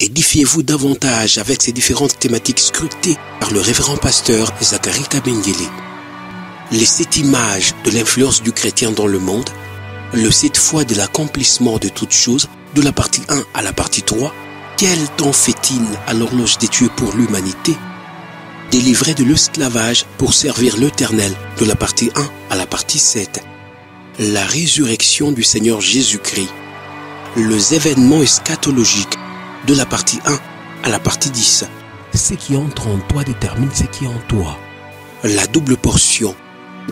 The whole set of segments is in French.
Édifiez-vous davantage avec ces différentes thématiques scrutées par le révérend pasteur Zacharie Kabengele. Les 7 images de l'influence du chrétien dans le monde, le 7 fois de l'accomplissement de toutes choses, de la partie 1 à la partie 3, quel temps fait-il à l'horloge des tués pour l'humanité? Délivré de l'esclavage pour servir l'Éternel, de la partie 1 à la partie 7. La résurrection du Seigneur Jésus-Christ. Les événements eschatologiques, de la partie 1 à la partie 10. Ce qui entre en toi détermine ce qui est en toi. La double portion,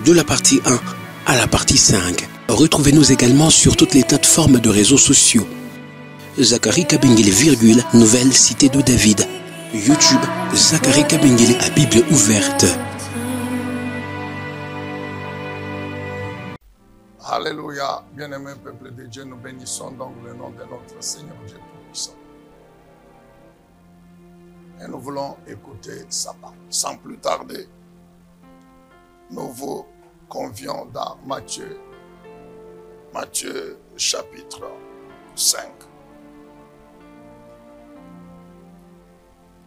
de la partie 1 à la partie 5. Retrouvez-nous également sur toutes les plateformes de réseaux sociaux. Zacharie Kabengele, nouvelle cité de David. YouTube, Zacharie Kabengele à Bible ouverte. Alléluia, bien-aimé peuple de Dieu, nous bénissons donc le nom de notre Seigneur Dieu Tout-Puissant. Et nous voulons écouter sa parole. Sans plus tarder, nous vous convions dans Matthieu chapitre 5.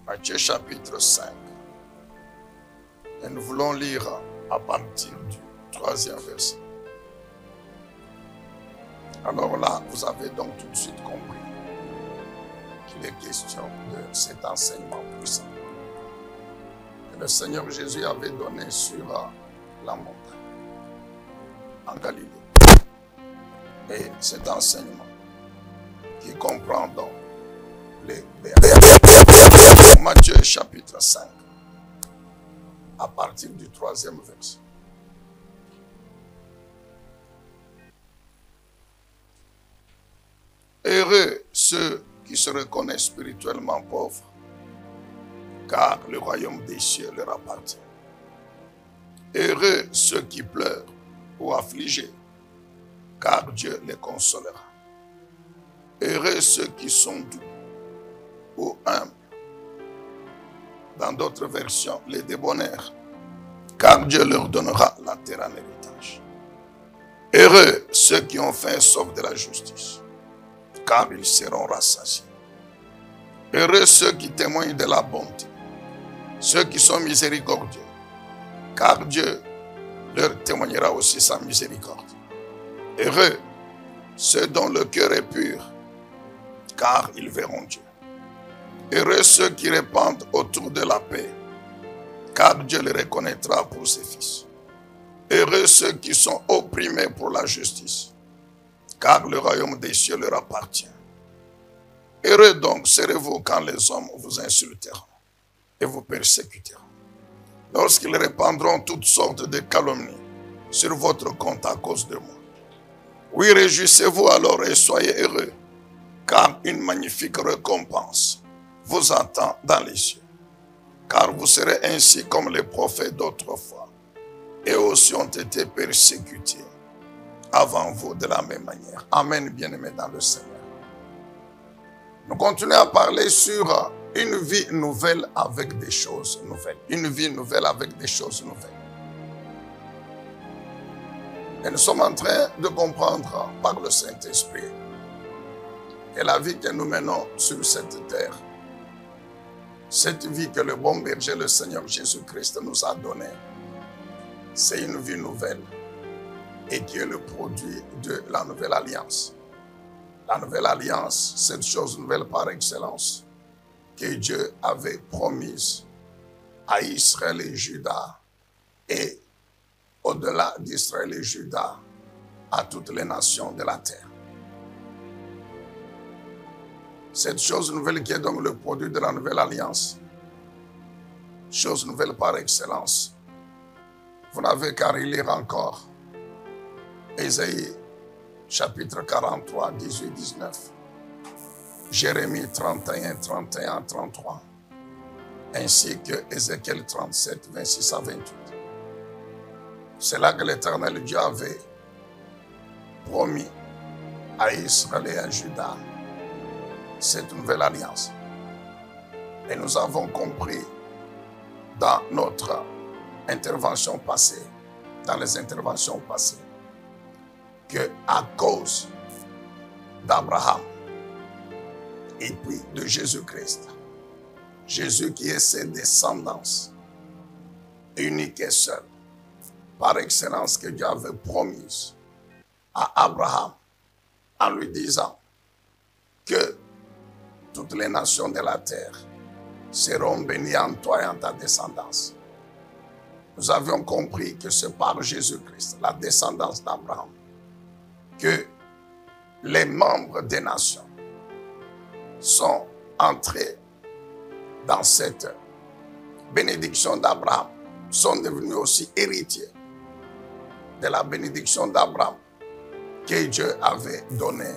Matthieu chapitre 5. Et nous voulons lire à partir du 3e verset. Alors là, vous avez donc tout de suite compris qu'il est question de cet enseignement puissant que le Seigneur Jésus avait donné sur la montagne en Galilée. Et cet enseignement qui comprend donc les Matthieu chapitre 5 à partir du 3e verset. Heureux ceux qui se reconnaissent spirituellement pauvres, car le royaume des cieux leur appartient. Heureux ceux qui pleurent ou affligés, car Dieu les consolera. Heureux ceux qui sont doux ou humbles. Dans d'autres versions, les débonnaires, car Dieu leur donnera la terre en héritage. Heureux ceux qui ont faim sauf de la justice, car ils seront rassasiés. Heureux ceux qui témoignent de la bonté, ceux qui sont miséricordieux, car Dieu leur témoignera aussi sa miséricorde. Heureux ceux dont le cœur est pur, car ils verront Dieu. Heureux ceux qui répandent autour de la paix, car Dieu les reconnaîtra pour ses fils. Heureux ceux qui sont opprimés pour la justice, car le royaume des cieux leur appartient. Heureux donc serez-vous quand les hommes vous insulteront et vous persécuteront, lorsqu'ils répandront toutes sortes de calomnies sur votre compte à cause de moi. Oui, réjouissez-vous alors et soyez heureux, car une magnifique récompense vous attend dans les cieux. Car vous serez ainsi comme les prophètes d'autrefois, et aussi ont été persécutés avant vous de la même manière. Amen, bien-aimés dans le Seigneur. Nous continuons à parler sur une vie nouvelle avec des choses nouvelles. Une vie nouvelle avec des choses nouvelles. Et nous sommes en train de comprendre par le Saint-Esprit que la vie que nous menons sur cette terre, cette vie que le bon berger, le Seigneur Jésus-Christ nous a donnée, c'est une vie nouvelle et qui est le produit de la nouvelle alliance. La nouvelle alliance, cette chose nouvelle par excellence que Dieu avait promise à Israël et Juda et au-delà d'Israël et Juda à toutes les nations de la terre. Cette chose nouvelle qui est donc le produit de la nouvelle alliance, chose nouvelle par excellence, vous n'avez qu'à relire encore Ésaïe chapitre 43, 18, 19, Jérémie 31, 31, 33, ainsi que Ézéchiel 37, 26 à 28. C'est là que l'Éternel Dieu avait promis à Israël et à Juda cette nouvelle alliance. Et nous avons compris dans notre intervention passée, dans les interventions passées, que à cause d'Abraham, et puis de Jésus-Christ. Jésus qui est cette descendance unique et seule, par excellence, que Dieu avait promise à Abraham en lui disant que toutes les nations de la terre seront bénies en toi et en ta descendance. Nous avions compris que c'est par Jésus-Christ, la descendance d'Abraham, que les membres des nations sont entrés dans cette bénédiction d'Abraham, sont devenus aussi héritiers de la bénédiction d'Abraham que Dieu avait donnée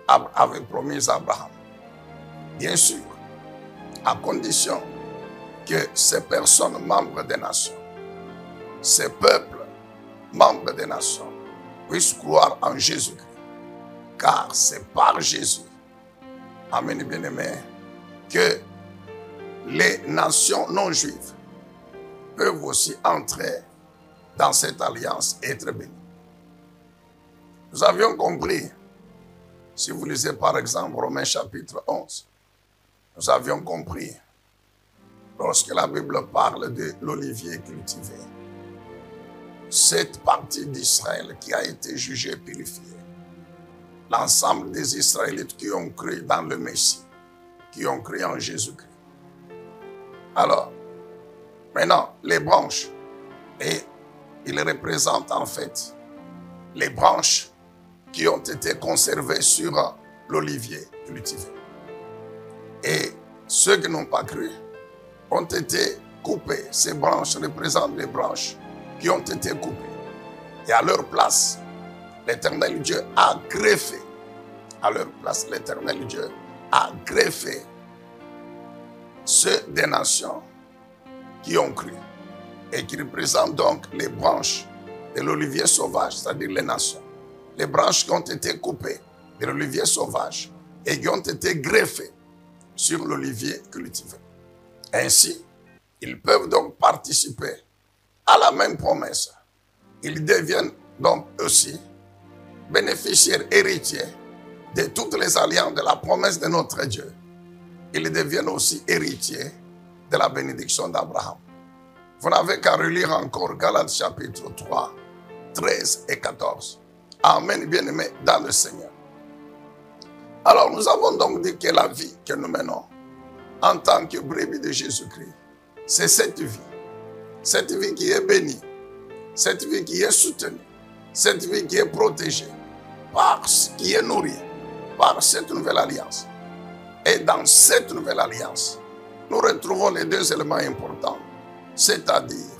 avait promis à Abraham. Bien sûr, à condition que ces personnes membres des nations, ces peuples membres des nations, puissent croire en Jésus-Christ. Car c'est par Jésus, amen bien-aimés, que les nations non juives peuvent aussi entrer dans cette alliance et être bénies. Nous avions compris, si vous lisez par exemple Romains chapitre 11, nous avions compris, lorsque la Bible parle de l'olivier cultivé, cette partie d'Israël qui a été jugée purifiée, l'ensemble des Israélites qui ont cru dans le Messie, qui ont cru en Jésus-Christ. Alors, maintenant, les branches, et ils représentent en fait les branches qui ont été conservées sur l'olivier cultivé. Et ceux qui n'ont pas cru ont été coupés. Ces branches représentent les branches qui ont été coupées. Et à leur place, l'Éternel Dieu a greffé. À leur place, l'Éternel Dieu a greffé ceux des nations qui ont cru et qui représentent donc les branches de l'olivier sauvage, c'est-à-dire les nations. Les branches qui ont été coupées de l'olivier sauvage et qui ont été greffées sur l'olivier cultivé. Ainsi, ils peuvent donc participer à la même promesse. Ils deviennent donc aussi bénéficiaires, héritiers de toutes les alliances de la promesse de notre Dieu. Ils deviennent aussi héritiers de la bénédiction d'Abraham. Vous n'avez qu'à relire encore Galates chapitre 3, 13 et 14. Amen, bien-aimés dans le Seigneur. Alors, nous avons donc dit que la vie que nous menons en tant que brebis de Jésus-Christ, c'est cette vie qui est bénie, cette vie qui est soutenue, cette vie qui est protégée, qui est nourrie par cette nouvelle alliance. Et dans cette nouvelle alliance, nous retrouvons les deux éléments importants, c'est-à-dire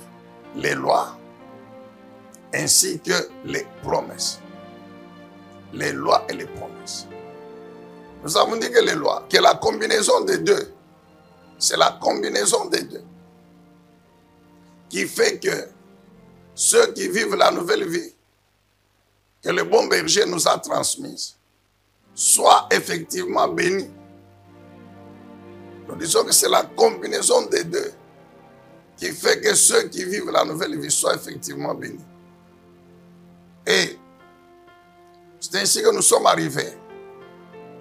les lois ainsi que les promesses. Les lois et les promesses. Nous avons dit que les lois, que la combinaison des deux, c'est la combinaison des deux qui fait que ceux qui vivent la nouvelle vie que le bon berger nous a transmise soient effectivement bénis. Nous disons que c'est la combinaison des deux qui fait que ceux qui vivent la nouvelle vie soient effectivement bénis. Et c'est ainsi que nous sommes arrivés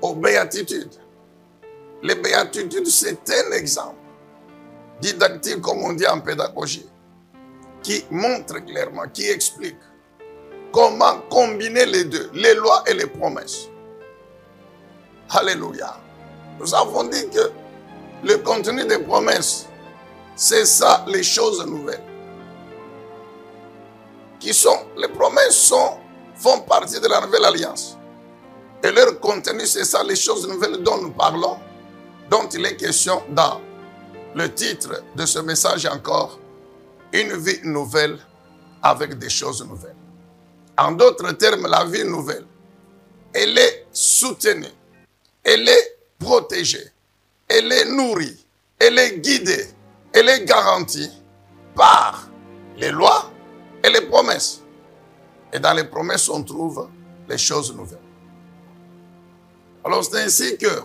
aux béatitudes. Les béatitudes, c'est un exemple didactique, comme on dit en pédagogie, qui montre clairement, qui explique comment combiner les deux, les lois et les promesses. Alléluia. Nous avons dit que le contenu des promesses, c'est ça, les choses nouvelles. Les promesses font partie de la nouvelle alliance. Et leur contenu, c'est ça, les choses nouvelles dont nous parlons, dont il est question dans le titre de ce message encore, une vie nouvelle avec des choses nouvelles. En d'autres termes, la vie nouvelle, elle est soutenue, elle est protégée, elle est nourrie, elle est guidée, elle est garantie par les lois et les promesses. Et dans les promesses, on trouve les choses nouvelles. Alors c'est ainsi que,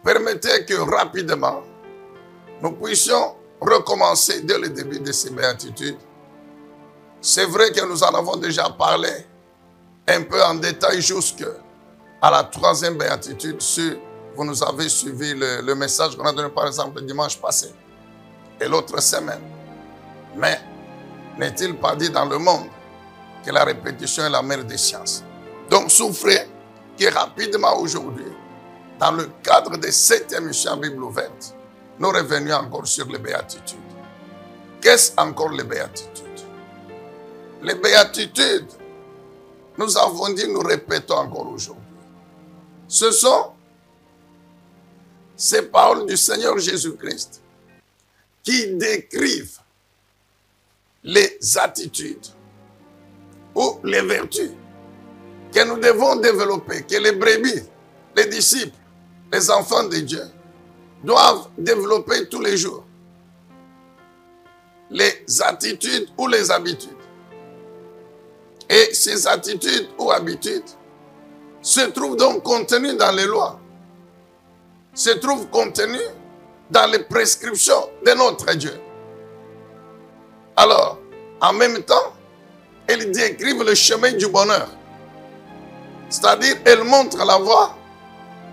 permettez que rapidement, nous puissions recommencer dès le début de ces béatitudes. C'est vrai que nous en avons déjà parlé un peu en détail jusque à la troisième béatitude, si vous nous avez suivi le message qu'on a donné par exemple le dimanche passé et l'autre semaine. Mais n'est-il pas dit dans le monde que la répétition est la mère des sciences? Donc souffrez que rapidement aujourd'hui, dans le cadre de cette émission Bible ouverte, nous revenions encore sur les béatitudes. Qu'est-ce encore les béatitudes? Les béatitudes, nous avons dit, nous répétons encore aujourd'hui. Ce sont ces paroles du Seigneur Jésus-Christ qui décrivent les attitudes ou les vertus que nous devons développer, que les brebis, les disciples, les enfants de Dieu doivent développer tous les jours. Les attitudes ou les habitudes. Et ces attitudes ou habitudes se trouvent donc contenues dans les lois, se trouvent contenues dans les prescriptions de notre Dieu. Alors, en même temps, elles décrivent le chemin du bonheur. C'est-à-dire, elles montrent la voie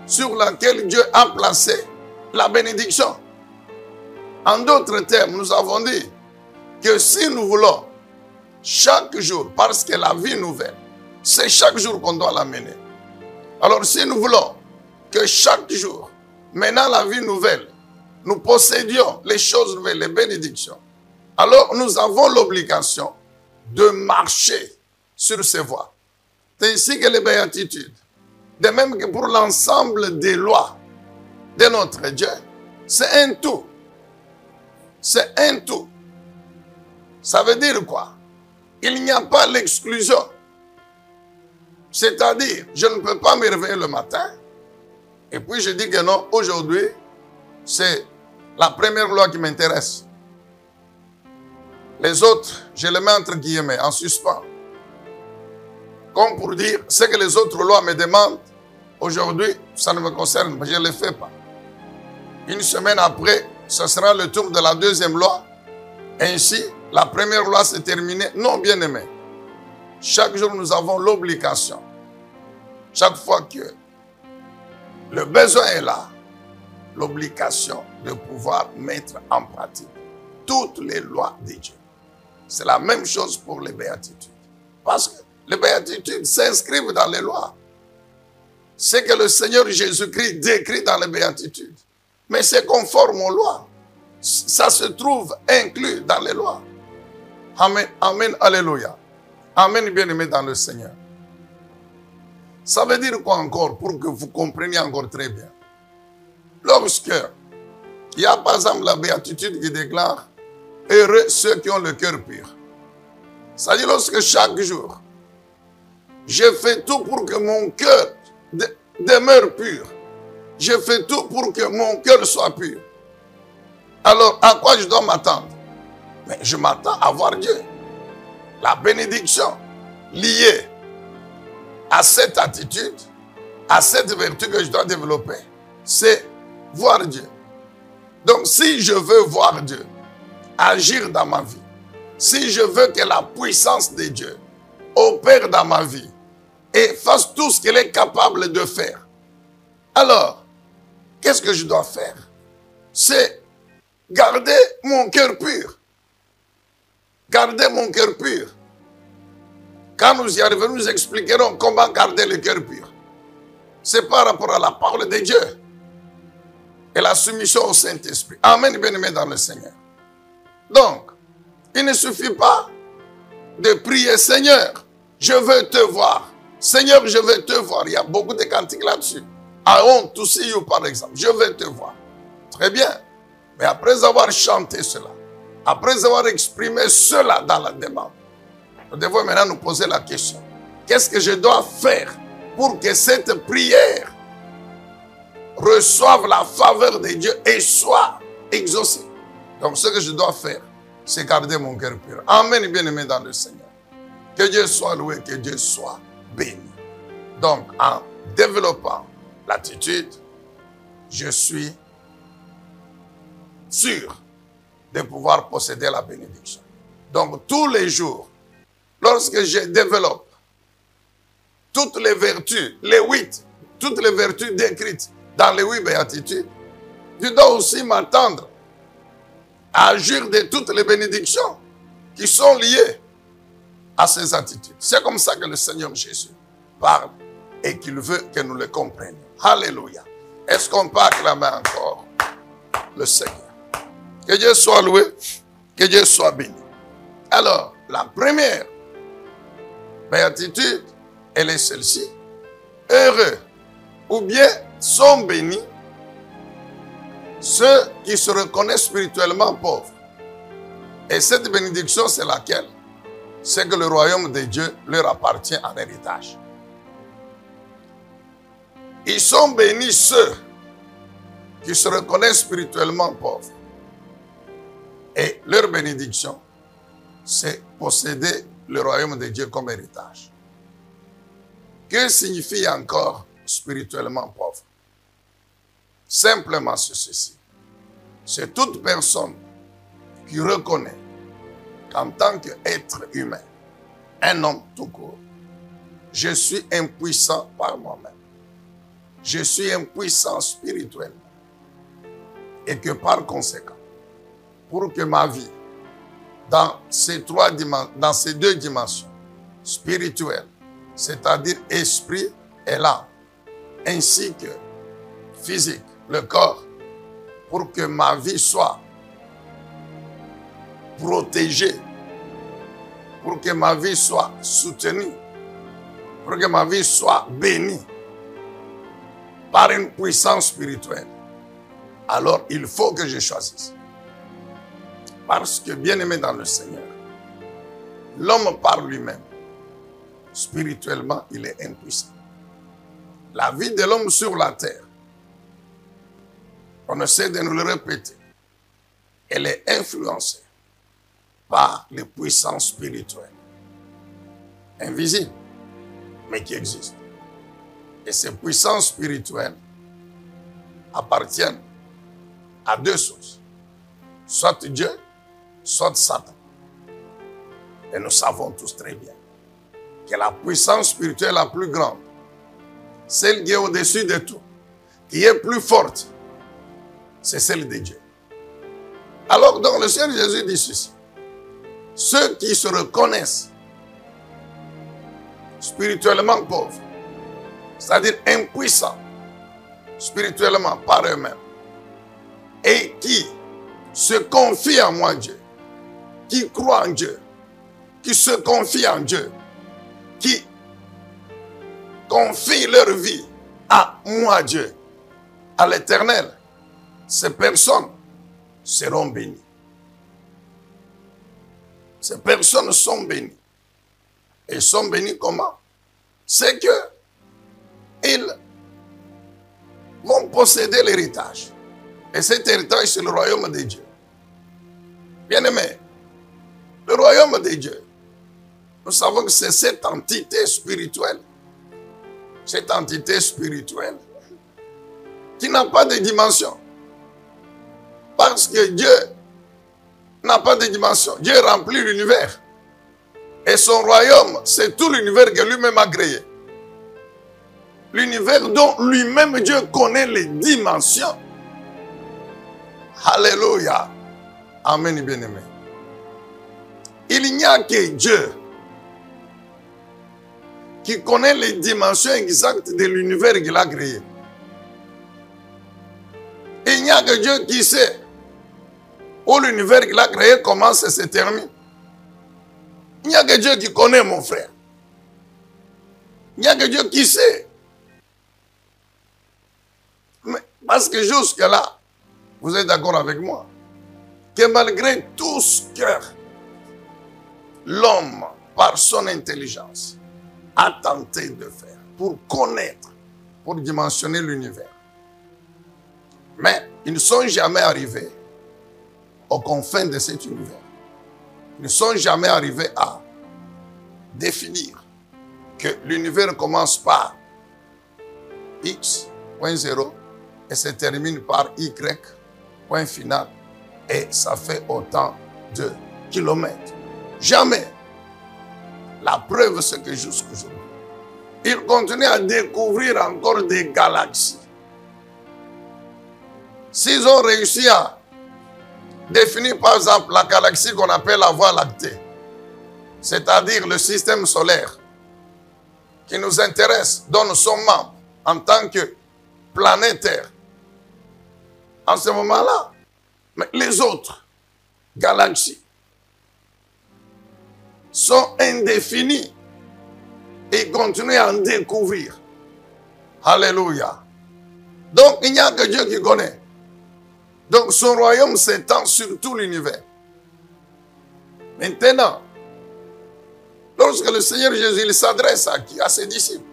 sur laquelle Dieu a placé la bénédiction. En d'autres termes, nous avons dit que si nous voulons chaque jour, parce que la vie nouvelle, c'est chaque jour qu'on doit la mener. Alors si nous voulons que chaque jour, menant la vie nouvelle, nous possédions les choses nouvelles, les bénédictions, alors nous avons l'obligation de marcher sur ces voies. C'est ainsi que les béatitudes, de même que pour l'ensemble des lois de notre Dieu, c'est un tout. C'est un tout. Ça veut dire quoi? Il n'y a pas l'exclusion. C'est-à-dire, je ne peux pas me réveiller le matin et puis je dis que non, aujourd'hui, c'est la première loi qui m'intéresse. Les autres, je les mets entre guillemets, en suspens. Comme pour dire, ce que les autres lois me demandent, aujourd'hui, ça ne me concerne pas, je ne le fais pas. Une semaine après, ce sera le tour de la deuxième loi. Ainsi, la première loi s'est terminée. Non, bien aimé. Chaque jour, nous avons l'obligation. Chaque fois que le besoin est là, l'obligation de pouvoir mettre en pratique toutes les lois de Dieu. C'est la même chose pour les béatitudes. Parce que les béatitudes s'inscrivent dans les lois. C'est que le Seigneur Jésus-Christ décrit dans les béatitudes. Mais c'est conforme aux lois. Ça se trouve inclus dans les lois. Amen, amen, alléluia. Amen, bien-aimé dans le Seigneur. Ça veut dire quoi encore, pour que vous compreniez encore très bien? Lorsque il y a par exemple la béatitude qui déclare « Heureux ceux qui ont le cœur pur ». Ça dit lorsque chaque jour, je fais tout pour que mon cœur demeure pur. Je fais tout pour que mon cœur soit pur. Alors, à quoi je dois m'attendre? Mais je m'attends à voir Dieu. La bénédiction liée à cette attitude, à cette vertu que je dois développer, c'est voir Dieu. Donc, si je veux voir Dieu agir dans ma vie, si je veux que la puissance de Dieu opère dans ma vie et fasse tout ce qu'elle est capable de faire, alors, qu'est-ce que je dois faire? C'est garder mon cœur pur. Garder mon cœur pur. Quand nous y arriverons, nous expliquerons comment garder le cœur pur. C'est par rapport à la parole de Dieu et la soumission au Saint-Esprit. Amen, bien-aimé dans le Seigneur. Donc, il ne suffit pas de prier, Seigneur, je veux te voir. Seigneur, je veux te voir. Il y a beaucoup de cantiques là-dessus. I want to see you, par exemple. Je veux te voir. Très bien. Mais après avoir chanté cela, après avoir exprimé cela dans la demande, nous devons maintenant nous poser la question. Qu'est-ce que je dois faire pour que cette prière reçoive la faveur de Dieu et soit exaucée? Donc ce que je dois faire, c'est garder mon cœur pur. Amen, bien-aimé dans le Seigneur. Que Dieu soit loué, que Dieu soit béni. Donc en développant l'attitude, je suis sûr de pouvoir posséder la bénédiction. Donc tous les jours, lorsque je développe toutes les vertus, les 8 toutes les vertus décrites dans les 8 béatitudes, tu dois aussi m'attendre à agir de toutes les bénédictions qui sont liées à ces attitudes. C'est comme ça que le Seigneur Jésus parle et qu'il veut que nous le comprenions. Alléluia. Est-ce qu'on peut acclamer encore le Seigneur? Que Dieu soit loué, que Dieu soit béni. Alors, la première béatitude, elle est celle-ci. Heureux ou bien sont bénis ceux qui se reconnaissent spirituellement pauvres. Et cette bénédiction, c'est laquelle? C'est que le royaume de Dieu leur appartient en héritage. Ils sont bénis ceux qui se reconnaissent spirituellement pauvres. Et leur bénédiction, c'est posséder le royaume de Dieu comme héritage. Que signifie encore spirituellement pauvre? Simplement ceci. C'est toute personne qui reconnaît qu'en tant qu'être humain, un homme tout court, je suis impuissant par moi-même. Je suis impuissant spirituellement. Et que par conséquent, pour que ma vie, dans ces deux dimensions, spirituelles, c'est-à-dire esprit et l'âme, ainsi que physique, le corps, pour que ma vie soit protégée, pour que ma vie soit soutenue, pour que ma vie soit bénie par une puissance spirituelle, alors il faut que je choisisse. Parce que, bien-aimé dans le Seigneur, l'homme par lui-même, spirituellement, il est impuissant. La vie de l'homme sur la terre, on essaie de nous le répéter, elle est influencée par les puissances spirituelles, invisibles, mais qui existent. Et ces puissances spirituelles appartiennent à deux sources, soit Dieu, soit Satan. Et nous savons tous très bien que la puissance spirituelle la plus grande, celle qui est au-dessus de tout, qui est plus forte, c'est celle de Dieu. Alors, donc, le Seigneur Jésus dit ceci. Ceux qui se reconnaissent spirituellement pauvres, c'est-à-dire impuissants spirituellement par eux-mêmes, et qui se confient en moi, Dieu, qui croient en Dieu, qui se confient en Dieu, qui confient leur vie à moi, Dieu, à l'Éternel, ces personnes seront bénies. Ces personnes sont bénies. Et sont bénies comment? C'est que ils vont posséder l'héritage. Et cet héritage, c'est le royaume de Dieu. Bien-aimé, le royaume de Dieu, nous savons que c'est cette entité spirituelle. Cette entité spirituelle qui n'a pas de dimension. Parce que Dieu n'a pas de dimension. Dieu remplit l'univers. Et son royaume, c'est tout l'univers que lui-même a créé. L'univers dont lui-même Dieu connaît les dimensions. Alléluia. Amen, bien-aimé. Il n'y a que Dieu qui connaît les dimensions exactes de l'univers qu'il a créé. Il n'y a que Dieu qui sait où l'univers qu'il a créé commence et se termine. Il n'y a que Dieu qui connaît, mon frère. Il n'y a que Dieu qui sait. Mais parce que jusque-là, vous êtes d'accord avec moi, que malgré tout ce que l'homme, par son intelligence, a tenté de faire pour connaître, pour dimensionner l'univers, mais ils ne sont jamais arrivés aux confins de cet univers. Ils ne sont jamais arrivés à définir que l'univers commence par X, point 0, et se termine par Y, point final, et ça fait autant de kilomètres. Jamais. La preuve, c'est que jusqu'aujourd'hui, ils continuent à découvrir encore des galaxies. S'ils ont réussi à définir par exemple la galaxie qu'on appelle la Voie lactée, c'est-à-dire le système solaire qui nous intéresse, dont nous sommes membres en tant que planète Terre, en ce moment-là, mais les autres galaxies sont indéfinies et continuent à en découvrir. Alléluia. Donc, il n'y a que Dieu qui connaît. Donc, son royaume s'étend sur tout l'univers. Maintenant, lorsque le Seigneur Jésus il s'adresse à ses disciples,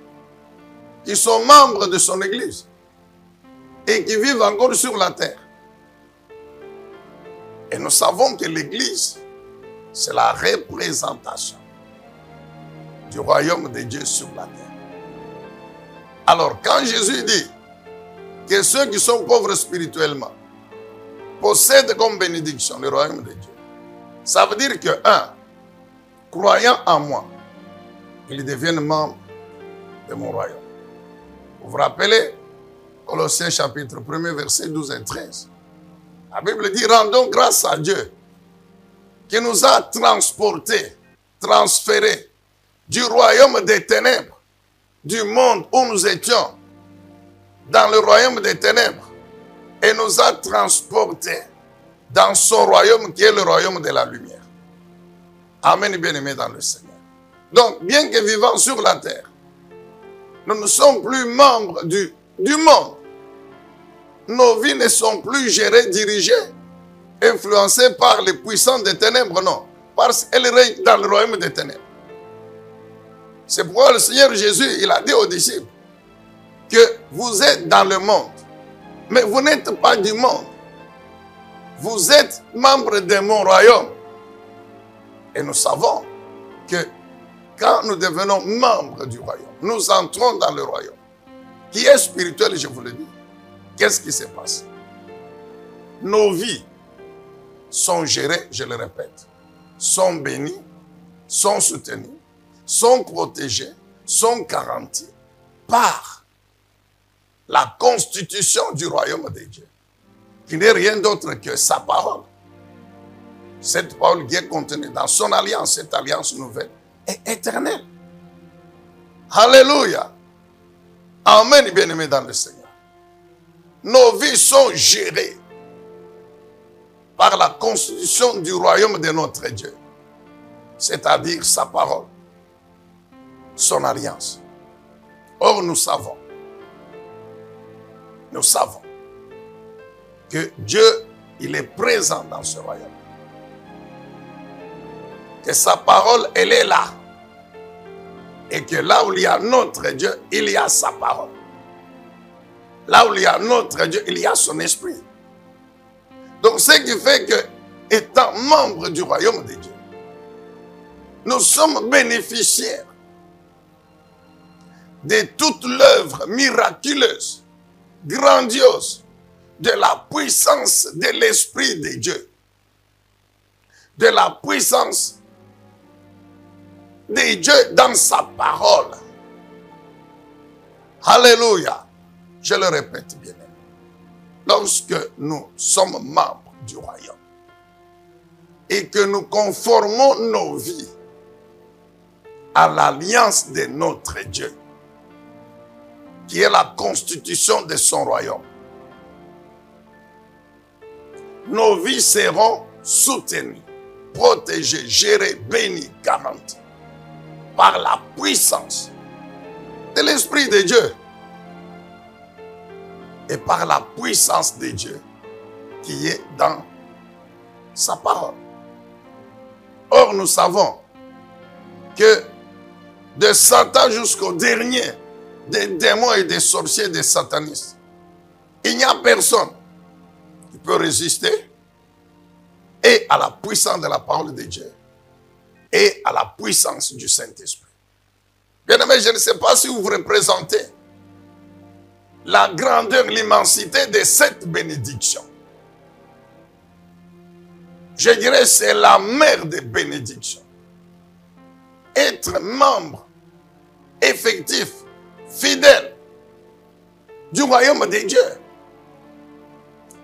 qui sont membres de son Église, et qui vivent encore sur la terre, et nous savons que l'Église, c'est la représentation du royaume de Dieu sur la terre. Alors, quand Jésus dit que ceux qui sont pauvres spirituellement possèdent comme bénédiction le royaume de Dieu, ça veut dire que, croyant en moi, ils deviennent membres de mon royaume. Vous vous rappelez, Colossiens chapitre 1er, versets 12 et 13. La Bible dit, rendons grâce à Dieu qui nous a transportés, transférés du royaume des ténèbres, du monde où nous étions, dans le royaume des ténèbres, et nous a transportés dans son royaume qui est le royaume de la lumière. Amen, bien-aimés dans le Seigneur. Donc, bien que vivant sur la terre, nous ne sommes plus membres du monde. Nos vies ne sont plus gérées, dirigées, influencées par les puissants des ténèbres, non. Parce qu'elles règnent dans le royaume des ténèbres. C'est pourquoi le Seigneur Jésus, il a dit aux disciples que vous êtes dans le monde, mais vous n'êtes pas du monde. Vous êtes membres de mon royaume. Et nous savons que quand nous devenons membres du royaume, nous entrons dans le royaume, qui est spirituel, je vous le dis. Qu'est-ce qui se passe? Nos vies sont gérées, je le répète, sont bénies, sont soutenues, sont protégées, sont garanties par la constitution du royaume de Dieu, qui n'est rien d'autre que sa parole. Cette parole qui est contenue dans son alliance, cette alliance nouvelle, est éternelle. Alléluia. Amen, bien-aimés dans le Seigneur. Nos vies sont gérées par la constitution du royaume de notre Dieu, c'est-à-dire sa parole, son alliance. Or, nous savons que Dieu, il est présent dans ce royaume. Que sa parole, elle est là. Et que là où il y a notre Dieu, il y a sa parole. Là où il y a notre Dieu, il y a son esprit. Donc, ce qui fait que, étant membre du royaume de Dieu, nous sommes bénéficiaires de toute l'œuvre miraculeuse, grandiose, de la puissance de l'Esprit de Dieu, de la puissance de Dieu dans sa parole. Alléluia. Je le répète bien. Lorsque nous sommes membres du royaume et que nous conformons nos vies à l'alliance de notre Dieu, qui est la constitution de son royaume, nos vies seront soutenues, protégées, gérées, bénies, garanties par la puissance de l'Esprit de Dieu et par la puissance de Dieu qui est dans sa parole. Or, nous savons que de Satan jusqu'au dernier des démons et des sorciers, des satanistes, il n'y a personne qui peut résister et à la puissance de la parole de Dieu et à la puissance du Saint-Esprit. Bien-aimés, je ne sais pas si vous vous représentez la grandeur, l'immensité de cette bénédiction. Je dirais que c'est la mère des bénédictions. Être membre effectif, fidèle du royaume de Dieu.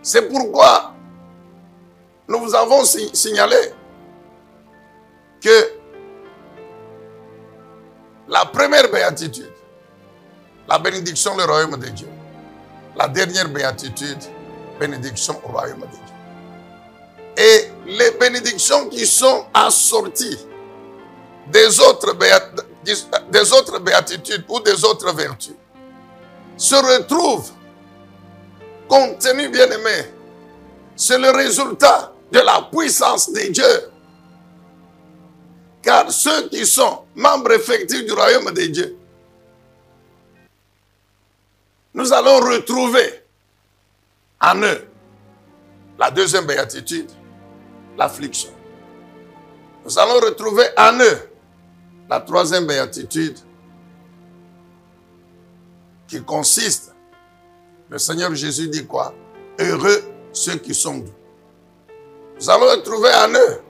C'est pourquoi nous vous avons signalé que la première béatitude, la bénédiction, le royaume de Dieu. La dernière béatitude, bénédiction au royaume de Dieu. Et les bénédictions qui sont assorties des autres béatitudes ou des autres vertus se retrouvent contenues, bien aimés. C'est le résultat de la puissance de Dieu. Car ceux qui sont membres effectifs du royaume de Dieu, nous allons retrouver en eux la deuxième béatitude, l'affliction. Nous allons retrouver en eux la troisième béatitude qui consiste, le Seigneur Jésus dit quoi? Heureux ceux qui sont doux. Nous allons retrouver en eux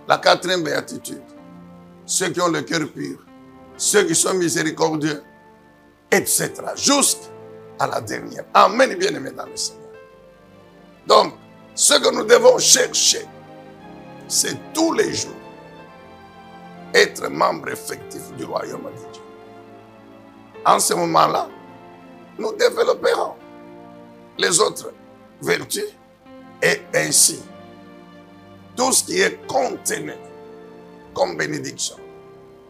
la quatrième béatitude, ceux qui ont le cœur pur, ceux qui sont miséricordieux, etc. Jusqu'à la dernière. Amen, bien-aimés dans le Seigneur. Donc, ce que nous devons chercher, c'est tous les jours être membre effectif du royaume de Dieu. En ce moment-là, nous développerons les autres vertus et ainsi, tout ce qui est contenu comme bénédiction,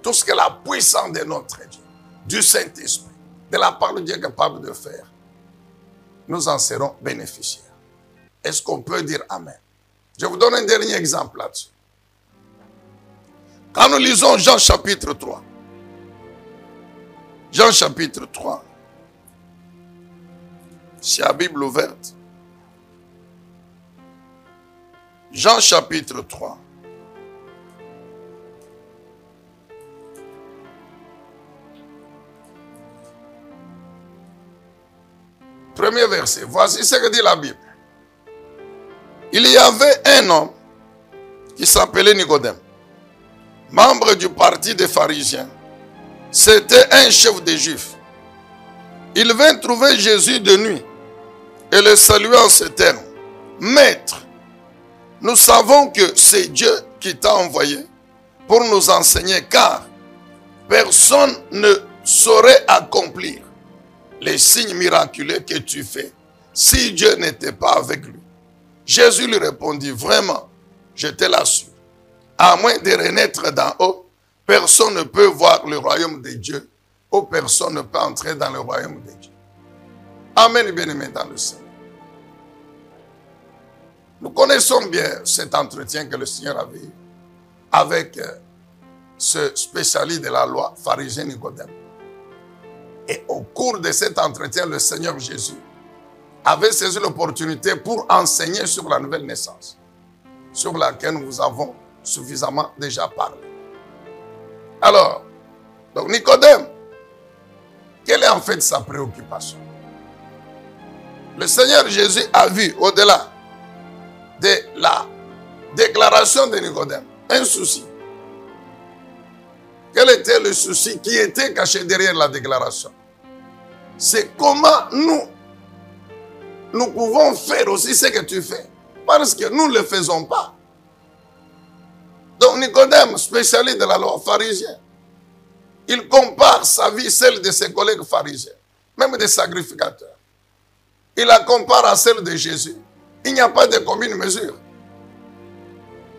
tout ce que la puissance de notre Dieu, du Saint-Esprit, de la part de Dieu est capable de faire, nous en serons bénéficiaires. Est-ce qu'on peut dire Amen? Je vous donne un dernier exemple là-dessus. Quand nous lisons Jean chapitre 3, Jean chapitre 3, c'est la Bible ouverte. Jean chapitre 3. Premier verset. Voici ce que dit la Bible. Il y avait un homme qui s'appelait Nicodème, membre du parti des pharisiens. C'était un chef des Juifs. Il vint trouver Jésus de nuit et le salua en ces termes. Maître, nous savons que c'est Dieu qui t'a envoyé pour nous enseigner, car personne ne saurait accomplir les signes miraculeux que tu fais si Dieu n'était pas avec lui. Jésus lui répondit, vraiment, je te l'assure, à moins de renaître d'en haut, personne ne peut voir le royaume de Dieu ou personne ne peut entrer dans le royaume de Dieu. Amen, bien-aimés dans le Seigneur. Nous connaissons bien cet entretien que le Seigneur avait eu avec ce spécialiste de la loi, pharisien Nicodème. Et au cours de cet entretien, le Seigneur Jésus avait saisi l'opportunité pour enseigner sur la nouvelle naissance, sur laquelle nous avons suffisamment déjà parlé. Alors, donc Nicodème, quelle est en fait sa préoccupation? Le Seigneur Jésus a vu au-delà de la déclaration de Nicodème un souci. Quel était le souci qui était caché derrière la déclaration? C'est comment nous pouvons faire aussi ce que tu fais. Parce que nous ne le faisons pas. Donc Nicodème, spécialiste de la loi, pharisien, il compare sa vie, celle de ses collègues pharisiens, même des sacrificateurs. Il la compare à celle de Jésus. Il n'y a pas de commune mesure.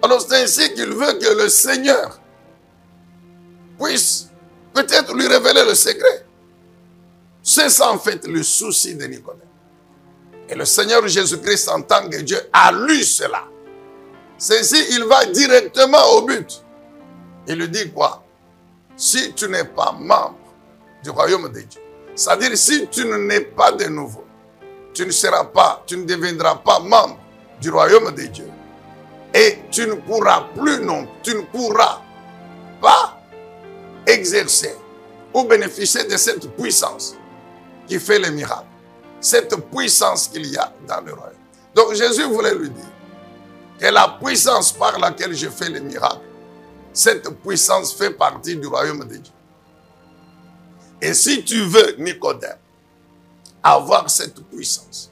Alors c'est ainsi qu'il veut que le Seigneur puisse peut-être lui révéler le secret. C'est ça en fait le souci de Nicodème. Et le Seigneur Jésus-Christ, en tant que Dieu, a lu cela. C'est ainsi il va directement au but. Il lui dit quoi? Si tu n'es pas membre du royaume de Dieu, c'est-à-dire si tu n'es pas de nouveau, tu ne deviendras pas membre du royaume de Dieu. Et tu ne pourras pas exercer ou bénéficier de cette puissance qui fait les miracles. Cette puissance qu'il y a dans le royaume. Donc Jésus voulait lui dire que la puissance par laquelle je fais les miracles, cette puissance fait partie du royaume de Dieu. Et si tu veux, Nicodème, avoir cette puissance,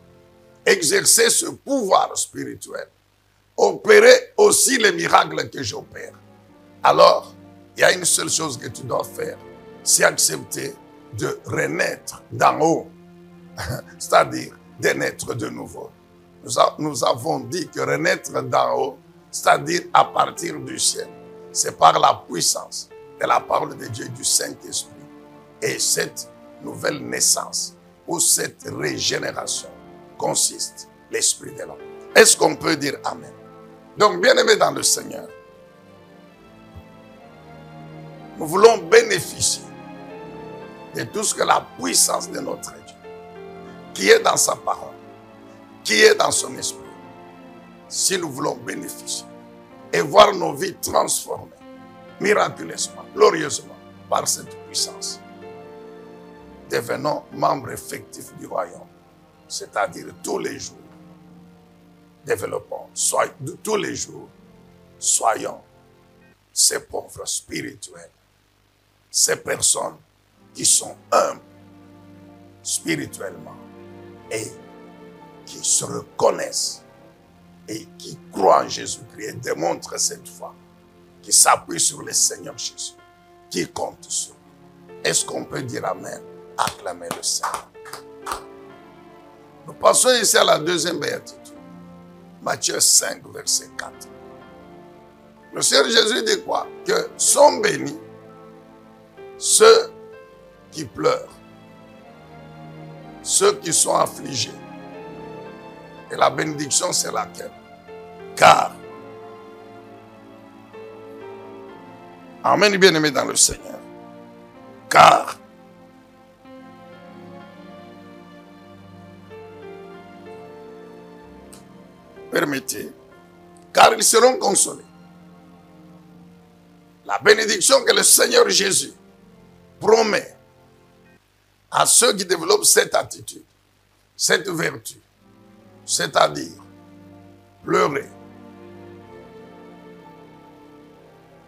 exercer ce pouvoir spirituel, opérer aussi les miracles que j'opère, alors il y a une seule chose que tu dois faire, c'est accepter de renaître d'en haut, c'est-à-dire de naître de nouveau. Nous avons dit que renaître d'en haut, c'est-à-dire à partir du ciel, c'est par la puissance de la parole de Dieu et du Saint-Esprit. Et cette nouvelle naissance ou cette régénération consiste l'Esprit de l'homme. Est-ce qu'on peut dire Amen? Donc, bien-aimés dans le Seigneur, nous voulons bénéficier de tout ce que la puissance de notre Dieu, qui est dans sa parole, qui est dans son esprit, si nous voulons bénéficier et voir nos vies transformées miraculeusement, glorieusement par cette puissance, devenons membres effectifs du royaume, c'est-à-dire tous les jours, développons, tous les jours, soyons ces pauvres spirituels, ces personnes qui sont humbles spirituellement et qui se reconnaissent et qui croient en Jésus-Christ et démontrent cette foi, qui s'appuient sur le Seigneur Jésus, qui compte sur lui. Est-ce qu'on peut dire Amen? Acclamez le Seigneur. Nous passons ici à la deuxième béatitude. Matthieu 5, verset 4. Le Seigneur Jésus dit quoi? Que sont bénis ceux qui pleurent, ceux qui sont affligés. Et la bénédiction, c'est laquelle? Car, Amen, bien-aimés dans le Seigneur, car permettez, car ils seront consolés. La bénédiction que le Seigneur Jésus promet à ceux qui développent cette attitude, cette vertu, c'est-à-dire pleurer,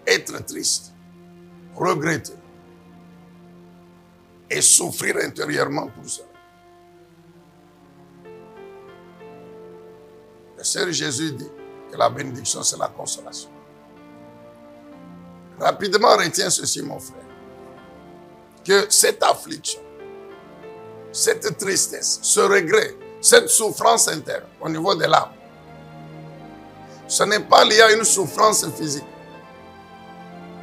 être triste, regretter et souffrir intérieurement pour cela. Le Seigneur Jésus dit que la bénédiction, c'est la consolation. Rapidement, retiens ceci, mon frère, que cette affliction, cette tristesse, ce regret, cette souffrance interne au niveau de l'âme, ce n'est pas lié à une souffrance physique.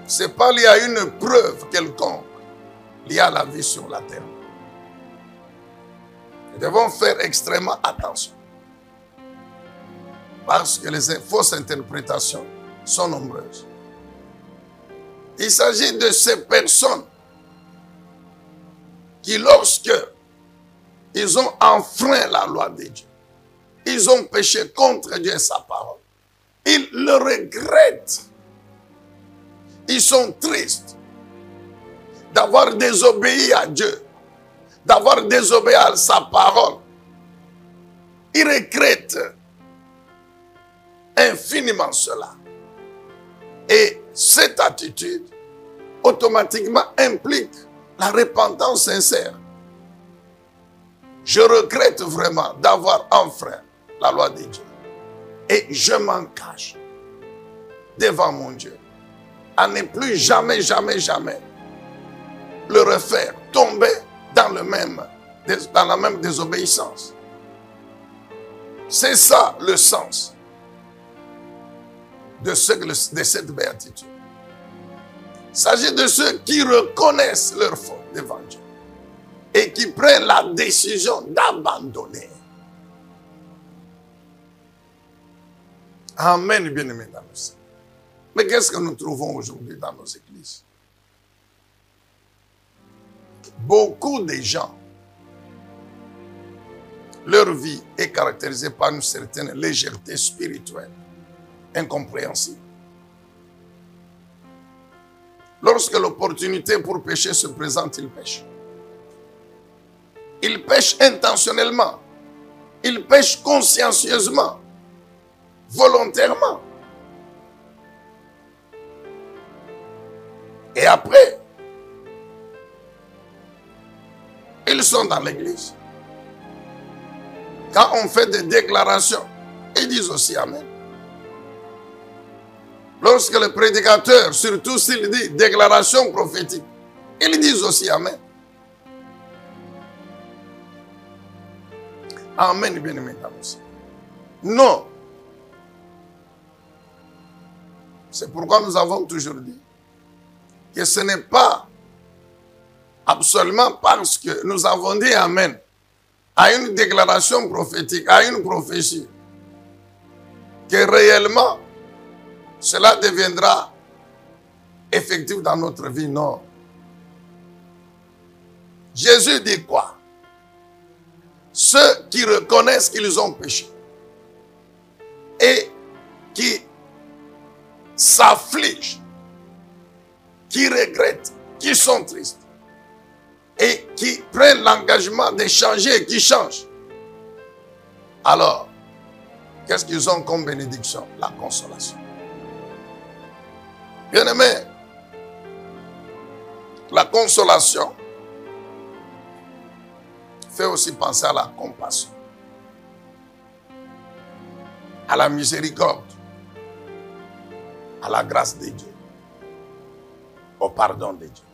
Ce n'est pas lié à une preuve quelconque liée à la vie sur la terre. Nous devons faire extrêmement attention. Parce que les fausses interprétations sont nombreuses. Il s'agit de ces personnes qui, lorsque ils ont enfreint la loi de Dieu, ils ont péché contre Dieu et sa parole, ils le regrettent. Ils sont tristes d'avoir désobéi à Dieu, d'avoir désobéi à sa parole. Ils regrettent infiniment cela. Et cette attitude, automatiquement, implique la repentance sincère. Je regrette vraiment d'avoir enfreint la loi de Dieu. Et je m'engage devant mon Dieu à ne plus jamais, jamais, jamais le refaire, tomber dans la même désobéissance. C'est ça le sens de cette béatitude. Il s'agit de ceux qui reconnaissent leur faute devant Dieu et qui prennent la décision d'abandonner. Amen, bien-aimés dans le Seigneur. Mais qu'est-ce que nous trouvons aujourd'hui dans nos églises? Beaucoup de gens, leur vie est caractérisée par une certaine légèreté spirituelle, incompréhensible. Lorsque l'opportunité pour pécher se présente, ils pêchent. Ils pêchent intentionnellement. Ils pêchent consciencieusement, volontairement. Et après, sont dans l'église, quand on fait des déclarations, ils disent aussi Amen. Lorsque le prédicateur, surtout s'il dit déclaration prophétique, ils disent aussi Amen. Amen, bien aimé. Non. C'est pourquoi nous avons toujours dit que ce n'est pas absolument parce que nous avons dit Amen à une déclaration prophétique, à une prophétie, que réellement cela deviendra effectif dans notre vie. Non. Jésus dit quoi? Ceux qui reconnaissent qu'ils ont péché et qui s'affligent, qui regrettent, qui sont tristes et qui prennent l'engagement de changer et qui changent. Alors, qu'est-ce qu'ils ont comme bénédiction? La consolation. Bien-aimés, la consolation fait aussi penser à la compassion, à la miséricorde, à la grâce de Dieu, au pardon de Dieu.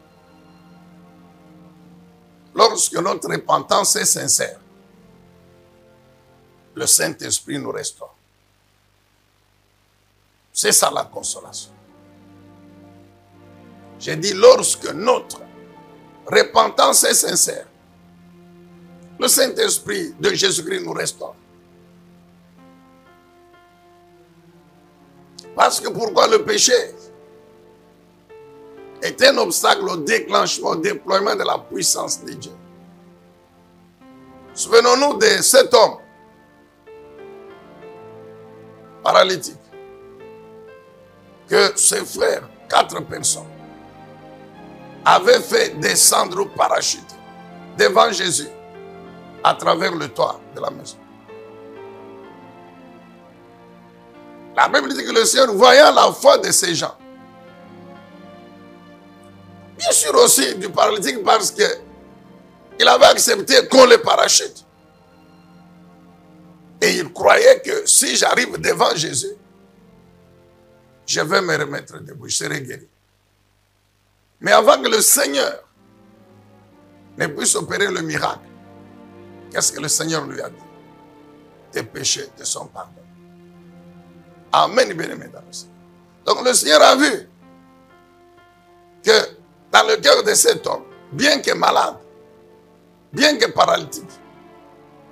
Lorsque notre repentance est sincère, le Saint-Esprit nous restaure. C'est ça la consolation. J'ai dit lorsque notre repentance est sincère, le Saint-Esprit de Jésus-Christ nous restaure. Parce que pourquoi le péché est un obstacle au déclenchement, au déploiement de la puissance de Dieu. Souvenons-nous de cet homme paralytique que ses frères, 4 personnes, avaient fait descendre au parachute devant Jésus à travers le toit de la maison. La Bible dit que le Seigneur, voyant la foi de ces gens, bien sûr aussi du paralytique parce qu'il avait accepté qu'on le parachute. Et il croyait que si j'arrive devant Jésus, je vais me remettre debout, je serai guéri. Mais avant que le Seigneur ne puisse opérer le miracle, qu'est-ce que le Seigneur lui a dit? Tes péchés te sont pardonnés. Amen, bien-aimé dans le Seigneur. Donc le Seigneur a vu que dans le cœur de cet homme, bien que malade, bien que paralytique,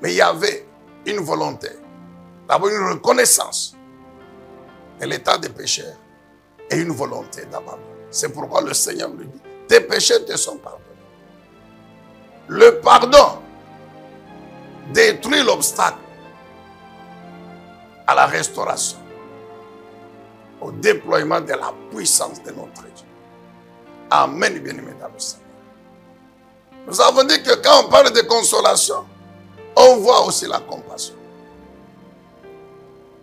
mais il y avait une volonté, d'abord une reconnaissance de l'état des pécheurs et une volonté d'abandon. C'est pourquoi le Seigneur lui dit, tes péchés te sont pardonnés. Le pardon détruit l'obstacle à la restauration, au déploiement de la puissance de notre Dieu. Amen, bien-aimé dans le Seigneur. Nous avons dit que quand on parle de consolation, on voit aussi la compassion.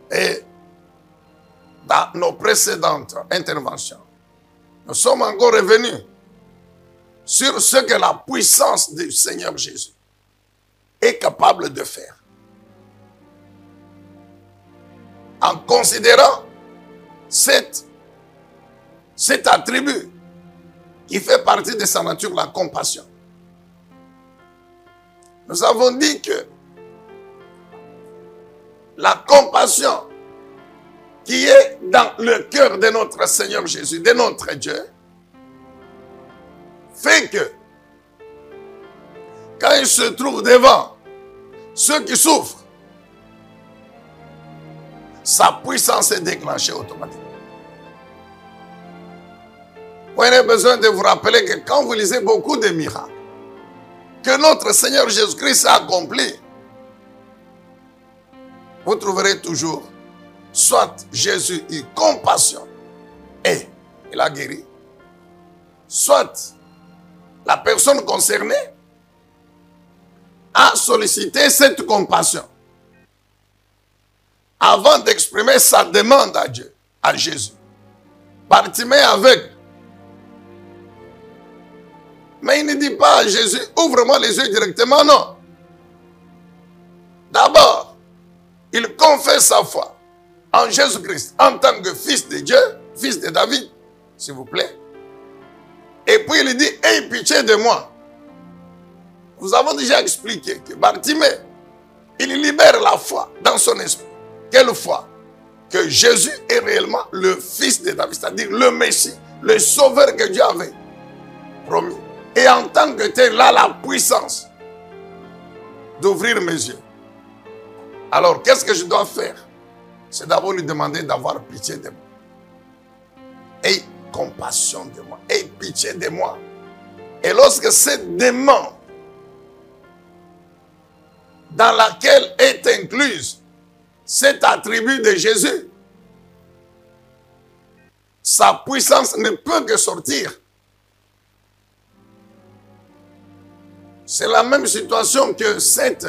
Et dans nos précédentes interventions, nous sommes encore revenus sur ce que la puissance du Seigneur Jésus est capable de faire. En considérant cet attribut qui fait partie de sa nature, la compassion. Nous avons dit que la compassion qui est dans le cœur de notre Seigneur Jésus, de notre Dieu, fait que quand il se trouve devant ceux qui souffrent, sa puissance est déclenchée automatiquement. Vous avez besoin de vous rappeler que quand vous lisez beaucoup de miracles que notre Seigneur Jésus-Christ a accompli, vous trouverez toujours soit Jésus eut compassion et il a guéri, soit la personne concernée a sollicité cette compassion avant d'exprimer sa demande à Dieu, à Jésus. Bartimée aveugle Mais il ne dit pas à Jésus, ouvre-moi les yeux directement, non. D'abord, il confesse sa foi en Jésus-Christ en tant que fils de Dieu, fils de David, s'il vous plaît. Et puis il dit, aie pitié de moi. Nous avons déjà expliqué que Bartimée, il libère la foi dans son esprit. Quelle foi? Que Jésus est réellement le fils de David, c'est-à-dire le Messie, le sauveur que Dieu avait promis. Et en tant que tel, il a la puissance d'ouvrir mes yeux. Alors, qu'est-ce que je dois faire? C'est d'abord lui demander d'avoir pitié de moi. Aie compassion de moi. Aie pitié de moi. Et lorsque cette demande dans laquelle est incluse cet attribut de Jésus, sa puissance ne peut que sortir. C'est la même situation que cette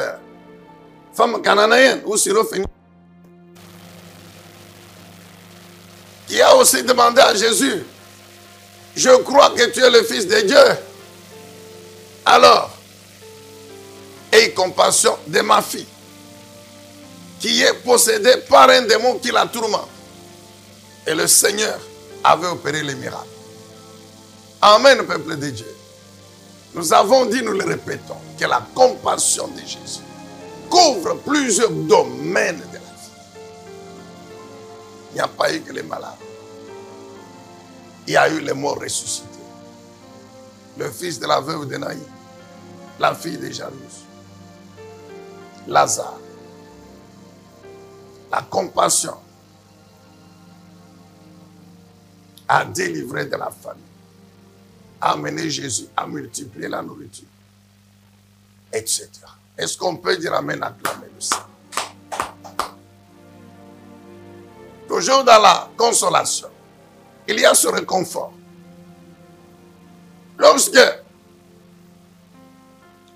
femme cananéenne ou syrophénicienne qui a aussi demandé à Jésus, je crois que tu es le Fils de Dieu. Alors, aie compassion de ma fille qui est possédée par un démon qui la tourmente. Et le Seigneur avait opéré les miracles. Amen, peuple de Dieu. Nous avons dit, nous le répétons, que la compassion de Jésus couvre plusieurs domaines de la vie. Il n'y a pas eu que les malades. Il y a eu les morts ressuscités. Le fils de la veuve de Naïm, la fille de Jairus, Lazare. La compassion a délivré de la famine, a amené Jésus à multiplier la nourriture, etc. Est-ce qu'on peut dire amen, acclamer le Seigneur? Toujours dans la consolation, il y a ce réconfort. Lorsque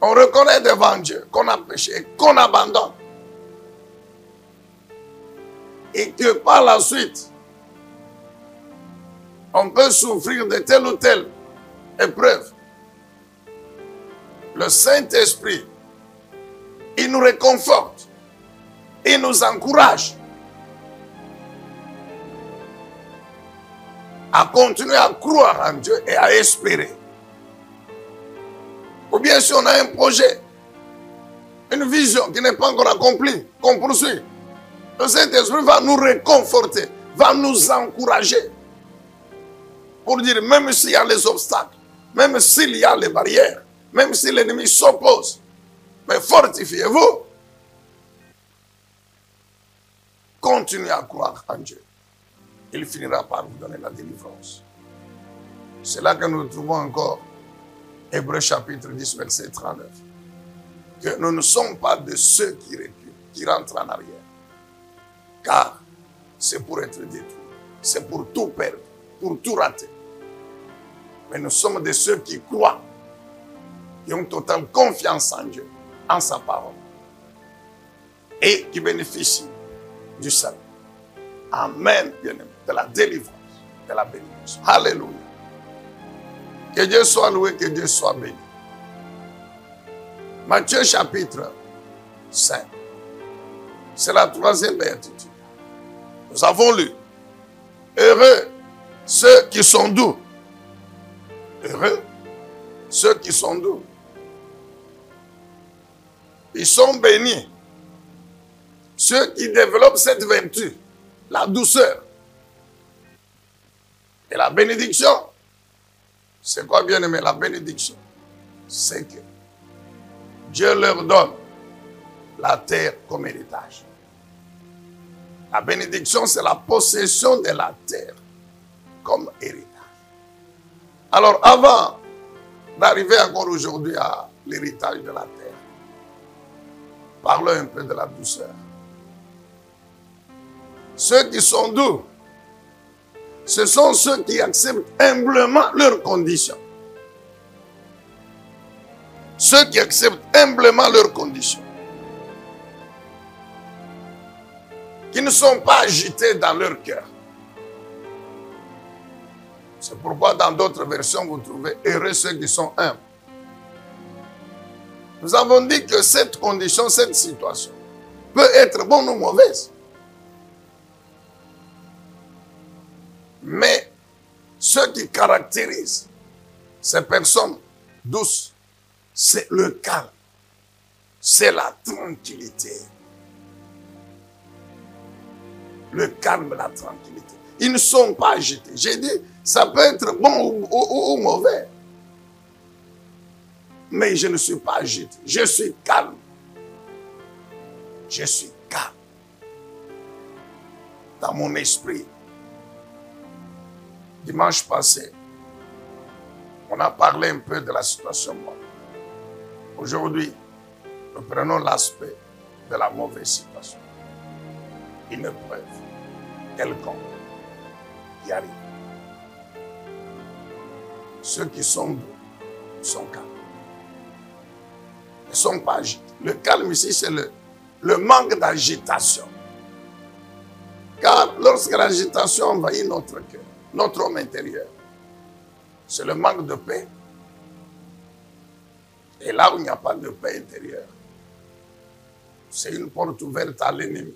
on reconnaît devant Dieu qu'on a péché et qu'on abandonne, et que par la suite, on peut souffrir de telle ou telle épreuve, le Saint-Esprit, il nous réconforte, il nous encourage à continuer à croire en Dieu et à espérer. Ou bien si on a un projet, une vision qui n'est pas encore accomplie, qu'on poursuit, le Saint-Esprit va nous réconforter, va nous encourager. Pour dire, même s'il y a les obstacles, même s'il y a les barrières, même si l'ennemi s'oppose, mais fortifiez-vous. Continuez à croire en Dieu. Il finira par vous donner la délivrance. C'est là que nous trouvons encore Hébreux chapitre 10, verset 39. Que nous ne sommes pas de ceux qui reculent, qui rentrent en arrière. Car c'est pour être détruit. C'est pour tout perdre, pour tout rater. Mais nous sommes de ceux qui croient, qui ont totale confiance en Dieu, en sa parole. Et qui bénéficient du salut. Amen, bien-aimé, de la délivrance, de la bénédiction. Alléluia. Que Dieu soit loué, que Dieu soit béni. Matthieu chapitre 5. C'est la troisième béatitude. Nous avons lu. Heureux ceux qui sont doux. Heureux ceux qui sont doux. Ils sont bénis. Ceux qui développent cette vertu, la douceur. Et la bénédiction, c'est quoi, bien aimé? La bénédiction, c'est que Dieu leur donne la terre comme héritage. La bénédiction, c'est la possession de la terre comme héritage. Alors, avant d'arriver encore aujourd'hui à l'héritage de la terre, parlons un peu de la douceur. Ceux qui sont doux, ce sont ceux qui acceptent humblement leurs conditions. Ceux qui acceptent humblement leurs conditions. Qui ne sont pas agités dans leur cœur. C'est pourquoi dans d'autres versions, vous trouvez heureux ceux qui sont humbles. Nous avons dit que cette condition, cette situation, peut être bonne ou mauvaise. Mais ce qui caractérise ces personnes douces, c'est le calme, c'est la tranquillité. Le calme, la tranquillité. Ils ne sont pas agités. J'ai dit, ça peut être bon ou mauvais. Mais je ne suis pas agité. Je suis calme. Je suis calme. Dans mon esprit. Dimanche passé, on a parlé un peu de la situation morale. Aujourd'hui, nous prenons l'aspect de la mauvaise situation. Une épreuve quelconque qui arrive. Ceux qui sont doux sont calmes. Ils ne sont pas agités. Le calme ici, c'est le manque d'agitation. Car lorsque l'agitation envahit notre cœur, notre homme intérieur, c'est le manque de paix. Et là où il n'y a pas de paix intérieure, c'est une porte ouverte à l'ennemi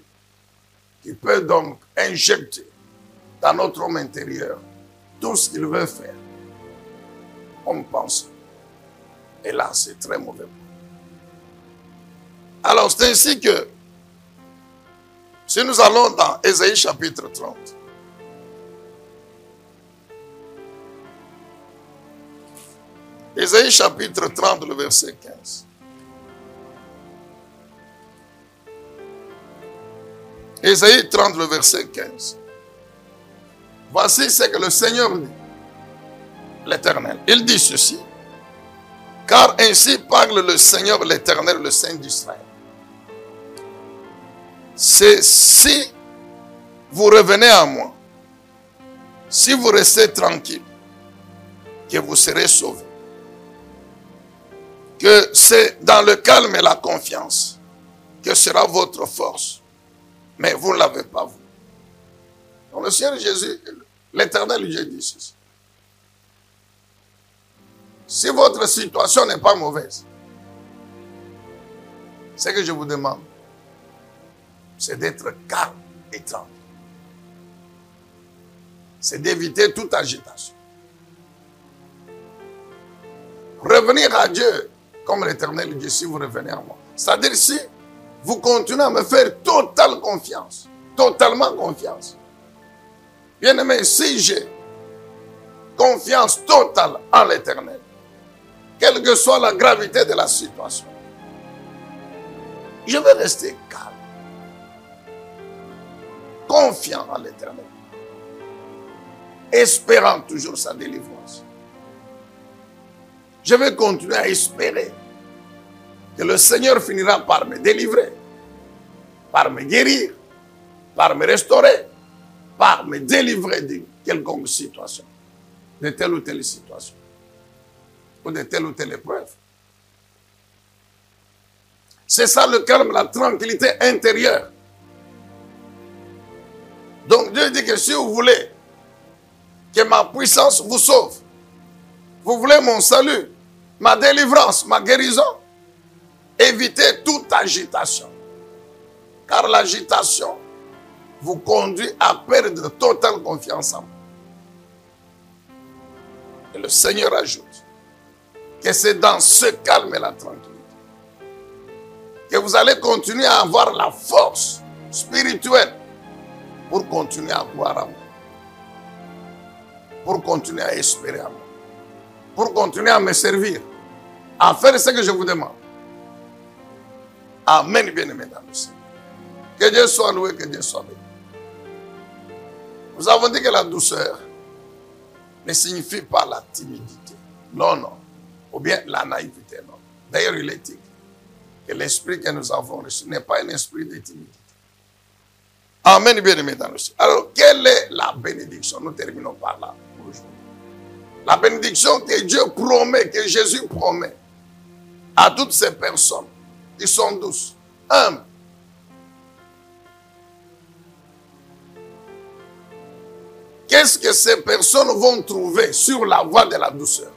qui peut donc injecter dans notre homme intérieur tout ce qu'il veut faire. On pense. Et là, c'est très mauvais. Alors, c'est ainsi que, si nous allons dans Ésaïe chapitre 30, Ésaïe chapitre 30, le verset 15. Ésaïe 30, le verset 15. Voici ce que le Seigneur dit, l'Éternel. Il dit ceci, car ainsi parle le Seigneur, l'Éternel, le Saint d'Israël. C'est si vous revenez à moi, si vous restez tranquille, que vous serez sauvés. Que c'est dans le calme et la confiance que sera votre force. Mais vous ne l'avez pas, vous. Donc le Seigneur Jésus, l'Éternel Dieu dit ceci. Si votre situation n'est pas mauvaise, ce que je vous demande, c'est d'être calme et tranquille. C'est d'éviter toute agitation. Revenir à Dieu, comme l'Éternel dit, si vous revenez à moi. C'est-à-dire si vous continuez à me faire totale confiance, totalement confiance. Bien-aimé, si j'ai confiance totale en l'Éternel, quelle que soit la gravité de la situation, je vais rester calme, confiant en l'Éternel, espérant toujours sa délivrance. Je vais continuer à espérer que le Seigneur finira par me délivrer, par me guérir, par me restaurer, par me délivrer de quelconque situation, de telle ou telle situation, ou de telle ou telle épreuve. C'est ça le calme, la tranquillité intérieure. Donc Dieu dit que si vous voulez que ma puissance vous sauve, vous voulez mon salut, ma délivrance, ma guérison, évitez toute agitation. Car l'agitation vous conduit à perdre totale confiance en moi. Et le Seigneur ajoute que c'est dans ce calme et la tranquillité que vous allez continuer à avoir la force spirituelle pour continuer à croire à moi, pour continuer à espérer à moi, pour continuer à me servir, à faire ce que je vous demande. Amen, bien-aimé dans le Seigneur. Que Dieu soit loué, que Dieu soit béni. Nous avons dit que la douceur ne signifie pas la timidité. Non, non. Ou bien la naïveté, non. D'ailleurs, il est dit que l'esprit que nous avons reçu n'est pas un esprit de timidité. Amen, bien-aimé dans le Seigneur. Alors, quelle est la bénédiction? Nous terminons par là pour aujourd'hui. La bénédiction que Dieu promet, que Jésus promet à toutes ces personnes qui sont douces, humbles. Qu'est-ce que ces personnes vont trouver sur la voie de la douceur?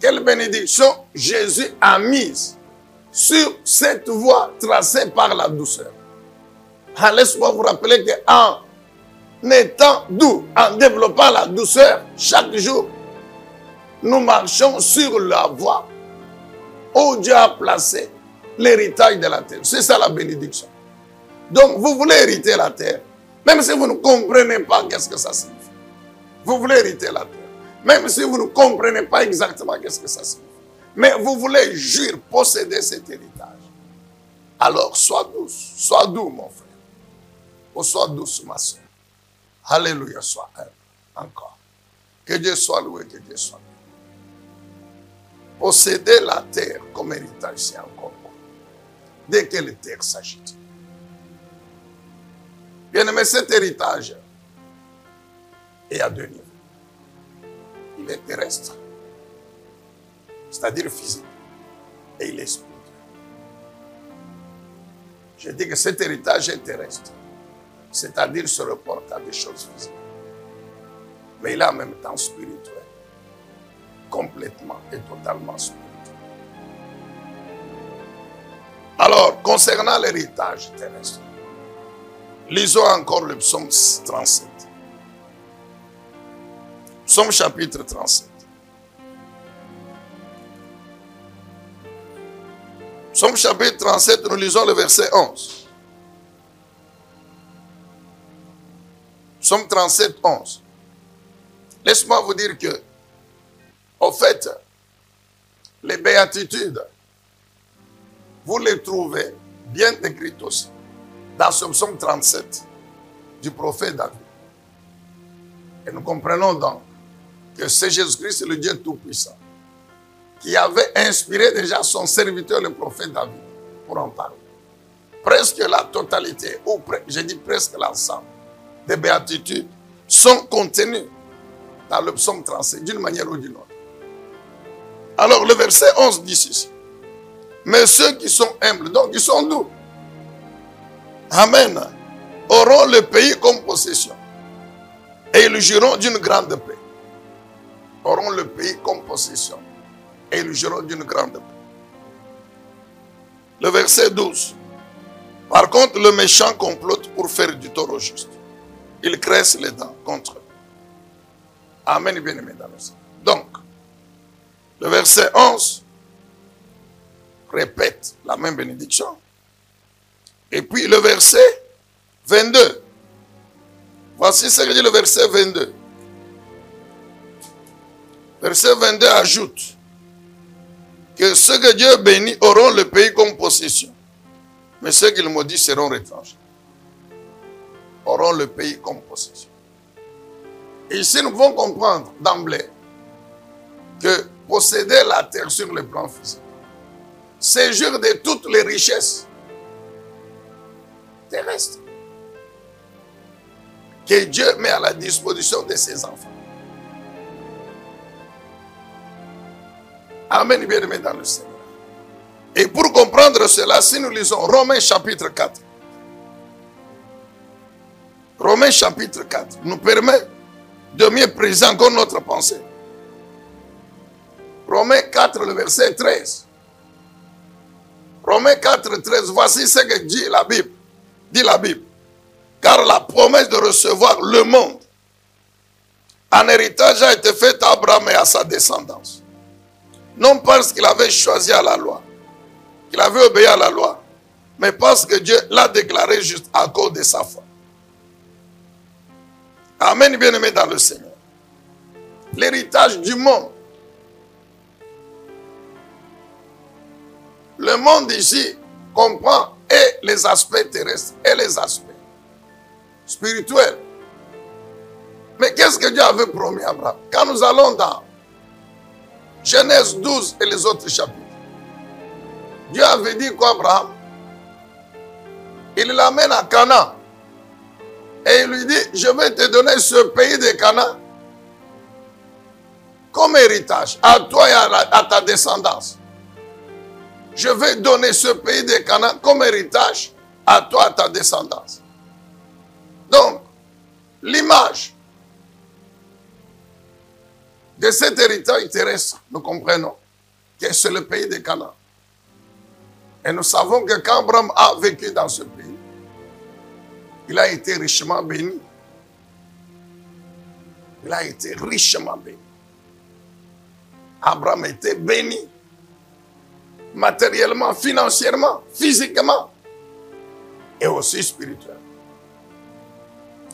quelle bénédiction Jésus a mise sur cette voie tracée par la douceur. Ah, laisse-moi vous rappeler qu'en étant doux, en développant la douceur chaque jour, nous marchons sur la voie où Dieu a placé l'héritage de la terre. C'est ça la bénédiction. Donc, vous voulez hériter la terre, même si vous ne comprenez pas qu'est-ce que ça signifie. Vous voulez hériter la terre, même si vous ne comprenez pas exactement qu'est-ce que ça signifie. Mais vous voulez jurer posséder cet héritage. Alors, sois douce, sois doux, mon frère. Ou sois douce, ma soeur. Alléluia, sois humble. Encore. Que Dieu soit loué, que Dieu soit loué. Posséder la terre comme héritage, c'est encore bon. De quelle terre s'agit-il? Bien aimé, cet héritage est à deux niveaux. Il est terrestre, c'est-à-dire physique, et il est spirituel. Je dis que cet héritage est terrestre, c'est-à-dire se reporte à des choses physiques. Mais il est en même temps spirituel, complètement et totalement spirituel. Alors, concernant l'héritage terrestre, lisons encore le psaume 37. Psaume chapitre 37. Psaume chapitre 37, nous lisons le verset 11. Psaume 37, 11. Laisse-moi vous dire que, au fait, les béatitudes, vous les trouvez bien décrites aussi dans ce psaume 37 du prophète David. Et nous comprenons donc que c'est Jésus-Christ, le Dieu Tout-Puissant, qui avait inspiré déjà son serviteur, le prophète David, pour en parler. Presque la totalité, ou je dis presque l'ensemble, des béatitudes sont contenues dans le psaume 37, d'une manière ou d'une autre. Alors, le verset 11 dit ceci. Mais ceux qui sont humbles, donc qui sont doux, amen, auront le pays comme possession. Et ils jouiront d'une grande paix. Auront le pays comme possession. Et ils jouiront d'une grande paix. Le verset 12. Par contre, le méchant complote pour faire du tort au juste. Il cresse les dents contre eux. Amen, bien-aimé dans le Seigneur. Donc, le verset 11 répète la même bénédiction. Et puis le verset 22. Voici ce que dit le verset 22. Verset 22 ajoute que ceux que Dieu bénit auront le pays comme possession. Mais ceux qu'il maudit seront retranchés. Auront le pays comme possession. Et ici, nous pouvons comprendre d'emblée que posséder la terre sur le plan physique, c'est jouir de toutes les richesses terrestres que Dieu met à la disposition de ses enfants. Amen, bien-aimé dans le Seigneur. Et pour comprendre cela, si nous lisons Romains chapitre 4, Romains chapitre 4 nous permet de mieux préciser encore notre pensée. Romains 4, le verset 13. Romains 4, 13, voici ce que dit la Bible. Dit la Bible. Car la promesse de recevoir le monde en héritage a été faite à Abraham et à sa descendance. Non parce qu'il avait choisi à la loi, qu'il avait obéi à la loi, mais parce que Dieu l'a déclaré juste à cause de sa foi. Amen, bien-aimé dans le Seigneur. L'héritage du monde. Le monde ici comprend et les aspects terrestres et les aspects spirituels. Mais qu'est-ce que Dieu avait promis à Abraham? Quand nous allons dans Genèse 12 et les autres chapitres, Dieu avait dit quoi, Abraham? Il l'amène à Canaan. Et il lui dit, je vais te donner ce pays de Canaan comme héritage à toi et à ta descendance. Je vais donner ce pays de Canaan comme héritage à toi et à ta descendance. Donc, l'image de cet héritage terrestre, nous comprenons que c'est le pays de Canaan. Et nous savons que quand Abraham a vécu dans ce pays, il a été richement béni. Il a été richement béni. Abraham était béni. Matériellement, financièrement, physiquement. Et aussi spirituellement.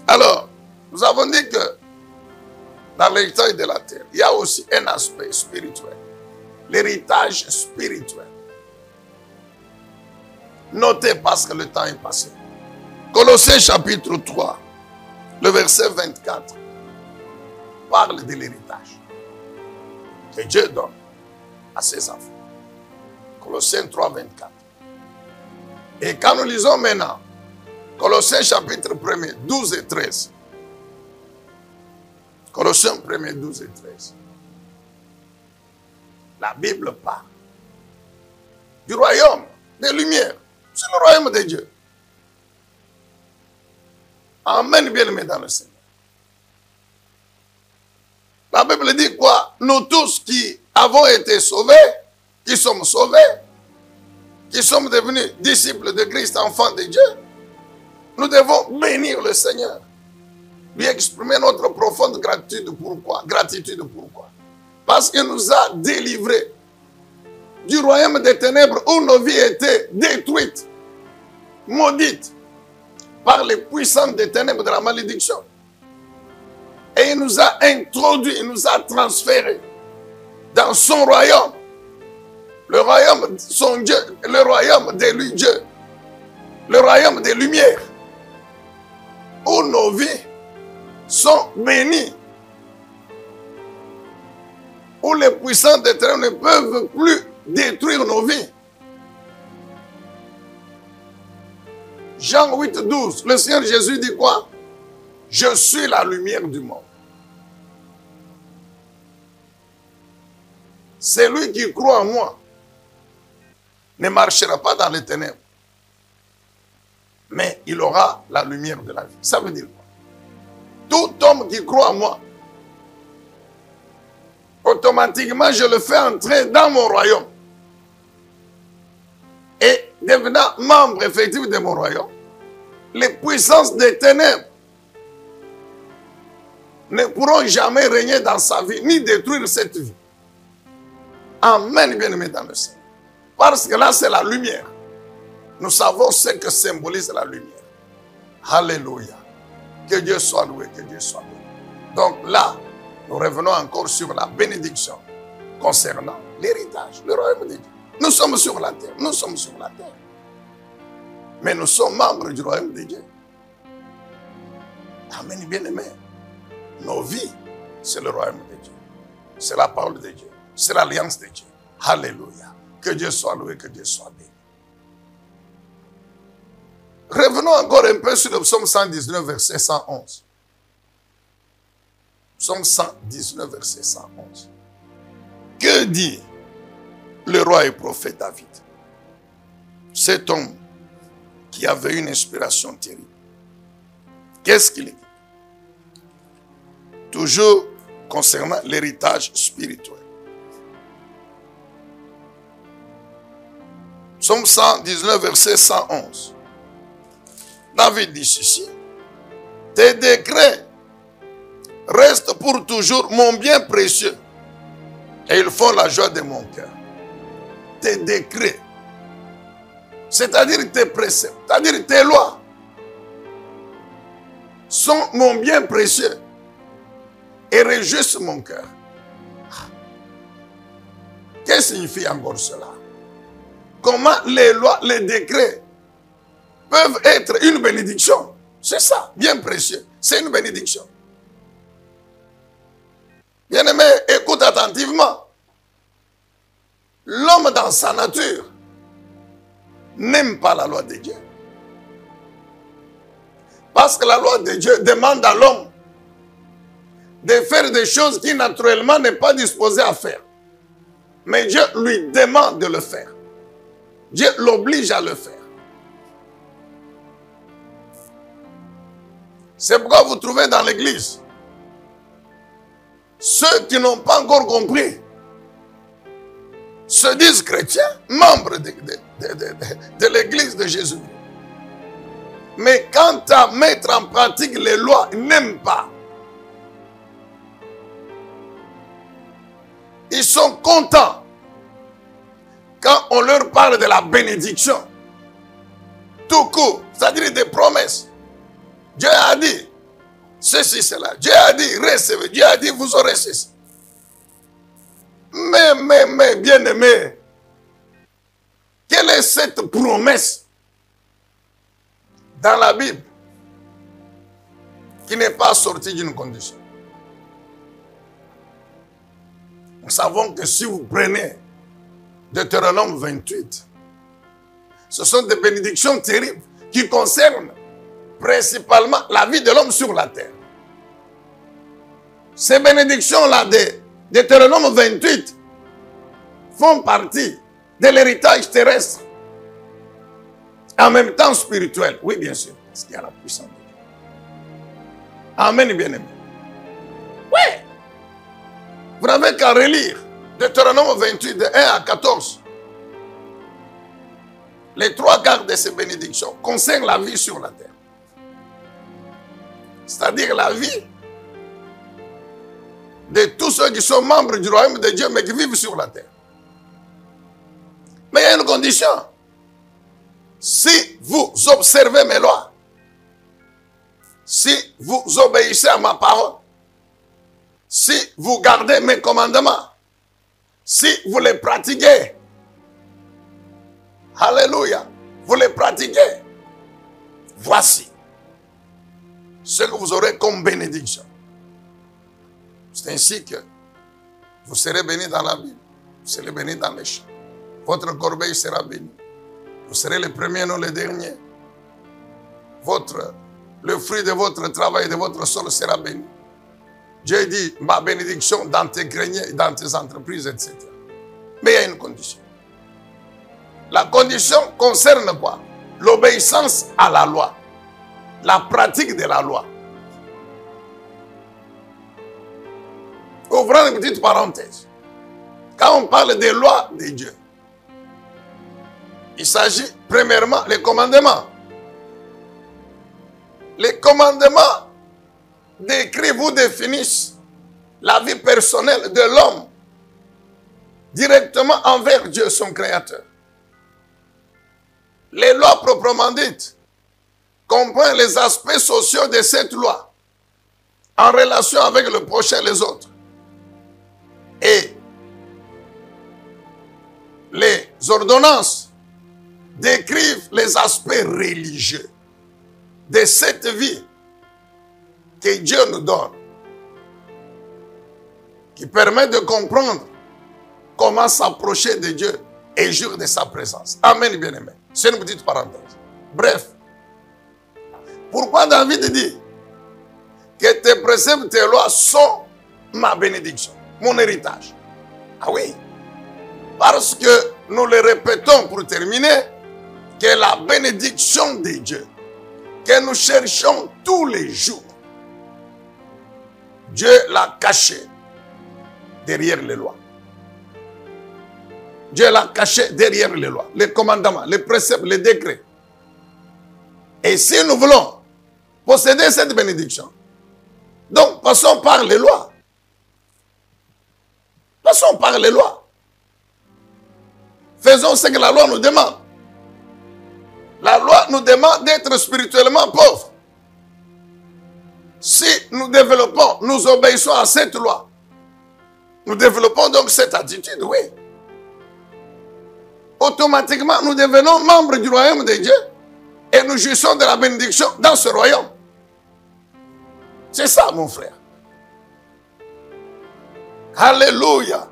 Alors, nous avons dit que dans l'héritage de la terre, il y a aussi un aspect spirituel. L'héritage spirituel. Notez parce que le temps est passé. Colossiens chapitre 3, le verset 24, parle de l'héritage que Dieu donne à ses enfants. Colossiens 3, 24. Et quand nous lisons maintenant, Colossiens chapitre 1, 12 et 13. Colossiens 1, 12 et 13. La Bible parle du royaume des lumières. C'est le royaume de Dieu. Amen, bien-aimés dans le Seigneur. La Bible dit quoi? Nous tous qui avons été sauvés, qui sommes sauvés, qui sommes devenus disciples de Christ, enfants de Dieu, nous devons bénir le Seigneur. Lui exprimer notre profonde gratitude. Pourquoi? Gratitude pourquoi? Parce qu'il nous a délivrés du royaume des ténèbres où nos vies étaient détruites, maudites, par les puissances des ténèbres de la malédiction. Et il nous a introduits, il nous a transférés dans son royaume. Le royaume de son Dieu, le royaume de lui Dieu. Le royaume des lumières. Où nos vies sont bénies. Où les puissances des ténèbres ne peuvent plus détruire nos vies. Jean 8, 12, le Seigneur Jésus dit quoi? Je suis la lumière du monde. Celui qui croit en moi ne marchera pas dans les ténèbres, mais il aura la lumière de la vie. Ça veut dire quoi? Tout homme qui croit en moi, automatiquement je le fais entrer dans mon royaume. Et devenant membre effectif de mon royaume, les puissances des ténèbres ne pourront jamais régner dans sa vie, ni détruire cette vie. Amen, bien-aimé dans le Seigneur. Parce que là, c'est la lumière. Nous savons ce que symbolise la lumière. Alléluia. Que Dieu soit loué, que Dieu soit loué. Donc là, nous revenons encore sur la bénédiction concernant l'héritage, le royaume de Dieu. Nous sommes sur la terre, nous sommes sur la terre. Mais nous sommes membres du royaume de Dieu. Amen, bien-aimé. Nos vies, c'est le royaume de Dieu. C'est la parole de Dieu. C'est l'alliance de Dieu. Alléluia. Que Dieu soit loué, que Dieu soit béni. Revenons encore un peu sur le psaume 119, verset 111. Psaume 119, verset 111. Que dit le roi et prophète David? Cet homme qui avait une inspiration terrible. Qu'est-ce qu'il dit? Toujours concernant l'héritage spirituel. Psaume 119, verset 111. David dit ceci. Tes décrets restent pour toujours mon bien précieux et ils font la joie de mon cœur. Tes décrets, c'est-à-dire tes préceptes, c'est-à-dire tes lois, sont mon bien précieux et réjouissent mon cœur. Qu'est-ce que signifie encore cela? Comment les lois, les décrets peuvent être une bénédiction? C'est ça, bien précieux. C'est une bénédiction. Bien-aimé, écoute attentivement. L'homme dans sa nature n'aime pas la loi de Dieu. Parce que la loi de Dieu demande à l'homme de faire des choses qu'il naturellement n'est pas disposé à faire. Mais Dieu lui demande de le faire. Dieu l'oblige à le faire. C'est pourquoi vous trouvez dans l'église ceux qui n'ont pas encore compris se disent chrétiens, membres de l'église de Jésus. Mais quant à mettre en pratique les lois, ils n'aiment pas. Ils sont contents quand on leur parle de la bénédiction. Tout court, c'est-à-dire des promesses. Dieu a dit ceci, cela. Dieu a dit recevez. Dieu a dit vous aurez ceci. Mais, bien-aimé, quelle est cette promesse dans la Bible qui n'est pas sortie d'une condition? Nous savons que si vous prenez Deutéronome 28, ce sont des bénédictions terribles qui concernent principalement la vie de l'homme sur la terre. Ces bénédictions-là de Deutéronome 28 font partie de l'héritage terrestre, en même temps spirituel. Oui, bien sûr, parce qu'il y a la puissance de Dieu. Amen, bien-aimé. Oui. Vous n'avez qu'à relire Deutéronome 28, de 1 à 14. Les 3 quarts de ces bénédictions concernent la vie sur la terre. C'est-à-dire la vie de tous ceux qui sont membres du royaume de Dieu, mais qui vivent sur la terre. Mais il y a une condition. Si vous observez mes lois, si vous obéissez à ma parole, si vous gardez mes commandements, si vous les pratiquez, alléluia, vous les pratiquez, voici ce que vous aurez comme bénédiction. C'est ainsi que vous serez bénis dans la ville, vous serez bénis dans les champs. Votre corbeille sera bénie. Vous serez les premiers, non les derniers. Le fruit de votre travail et de votre sol sera béni. Dieu dit, ma bénédiction dans tes greniers, dans tes entreprises, etc. Mais il y a une condition. La condition concerne quoi? L'obéissance à la loi. La pratique de la loi. Ouvrons une petite parenthèse. Quand on parle des lois de Dieu, il s'agit premièrement des commandements. Les commandements décrivent ou définissent la vie personnelle de l'homme directement envers Dieu, son créateur. Les lois proprement dites comprennent les aspects sociaux de cette loi en relation avec le prochain et les autres. Et les ordonnances décrivent les aspects religieux de cette vie que Dieu nous donne, qui permet de comprendre comment s'approcher de Dieu et jouir de sa présence. Amen, bien-aimé. C'est une petite parenthèse. Bref, pourquoi David dit que tes préceptes, tes lois sont ma bénédiction, mon héritage? Ah oui, parce que nous le répétons pour terminer, que la bénédiction de Dieu, que nous cherchons tous les jours, Dieu l'a cachée derrière les lois. Dieu l'a caché derrière les lois, les commandements, les préceptes, les décrets. Et si nous voulons posséder cette bénédiction, donc passons par les lois. Passons par les lois. Faisons ce que la loi nous demande. La loi nous demande d'être spirituellement pauvres. Si nous développons, nous obéissons à cette loi, nous développons donc cette attitude, oui. Automatiquement, nous devenons membres du royaume de Dieu et nous jouissons de la bénédiction dans ce royaume. C'est ça, mon frère. Alléluia.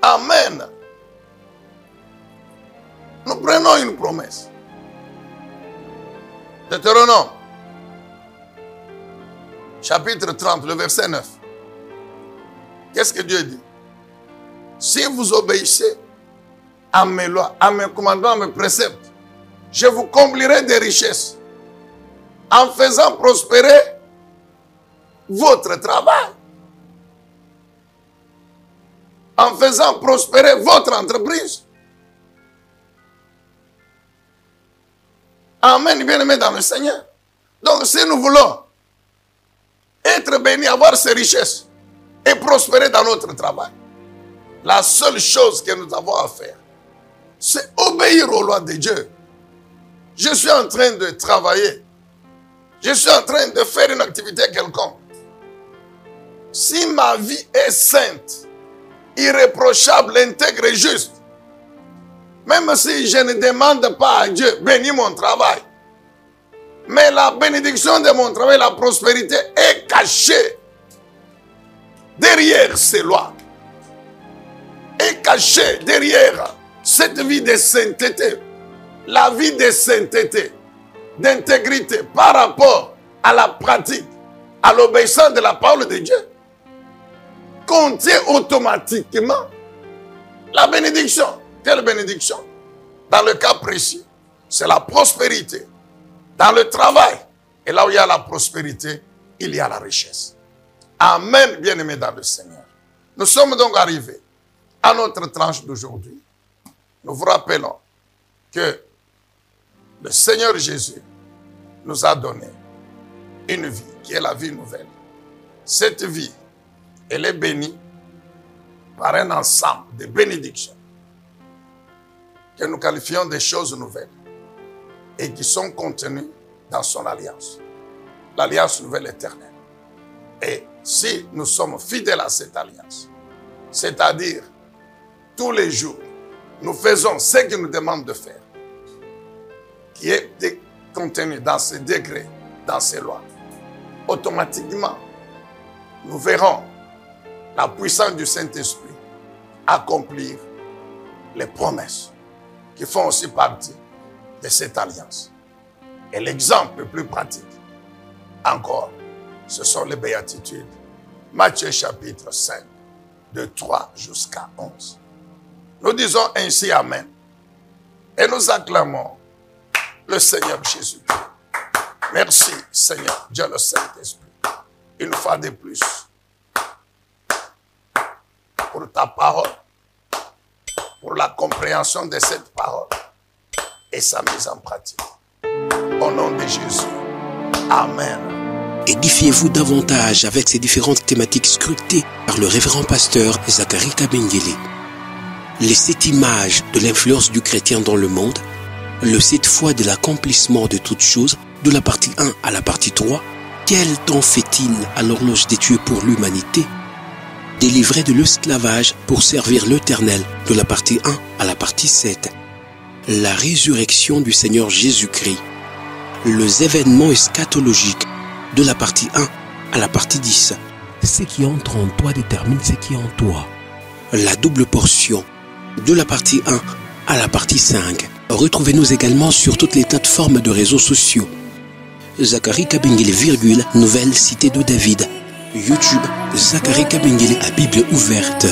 Amen. Nous prenons une promesse. Deutéronome, chapitre 30, le verset 9. Qu'est-ce que Dieu dit? Si vous obéissez à mes lois, à mes commandements, à mes préceptes, je vous comblerai des richesses en faisant prospérer votre travail. en faisant prospérer votre entreprise. Amen, bien-aimés dans le Seigneur. Donc, si nous voulons être bénis, avoir ces richesses et prospérer dans notre travail, la seule chose que nous avons à faire, c'est obéir aux lois de Dieu. Je suis en train de travailler. Je suis en train de faire une activité quelconque. Si ma vie est sainte, irréprochable, intègre et juste, même si je ne demande pas à Dieu, bénis mon travail, mais la bénédiction de mon travail, la prospérité est cachée derrière ces lois, est cachée derrière cette vie de sainteté, la vie de sainteté, d'intégrité par rapport à la pratique, à l'obéissance de la parole de Dieu, contient automatiquement la bénédiction. Quelle bénédiction? Dans le cas précis, c'est la prospérité. Dans le travail, et là où il y a la prospérité, il y a la richesse. Amen, bien-aimés dans le Seigneur. Nous sommes donc arrivés à notre tranche d'aujourd'hui. Nous vous rappelons que le Seigneur Jésus nous a donné une vie qui est la vie nouvelle. Cette vie, elle est bénie par un ensemble de bénédictions que nous qualifions des choses nouvelles et qui sont contenues dans son alliance. L'alliance nouvelle éternelle. Et si nous sommes fidèles à cette alliance, c'est-à-dire tous les jours, nous faisons ce qu'il nous demande de faire, qui est contenu dans ces degrés, dans ces lois, automatiquement, nous verrons la puissance du Saint-Esprit accomplir les promesses qui font aussi partie de cette alliance. Et l'exemple le plus pratique, encore, ce sont les béatitudes. Matthieu chapitre 5, de 3 jusqu'à 11. Nous disons ainsi Amen. Et nous acclamons le Seigneur Jésus. Merci Seigneur, Dieu le Saint-Esprit. Une fois de plus, pour ta parole, pour la compréhension de cette parole et sa mise en pratique. Au nom de Jésus. Amen. Édifiez-vous davantage avec ces différentes thématiques scrutées par le révérend pasteur Zacharie Kabengele. Les 7 images de l'influence du chrétien dans le monde, le 7 fois de l'accomplissement de toutes choses, de la partie 1 à la partie 3, quel temps fait-il à l'horloge des dieux pour l'humanité? Délivré de l'esclavage pour servir l'Éternel, de la partie 1 à la partie 7. La résurrection du Seigneur Jésus-Christ. Les événements eschatologiques, de la partie 1 à la partie 10. Ce qui entre en toi détermine ce qui est en toi. La double portion, de la partie 1 à la partie 5. Retrouvez-nous également sur toutes les plateformes de réseaux sociaux. Zacharie Kabengele, Nouvelle Cité de David. YouTube, Zacharie Kabengele à Bible ouverte.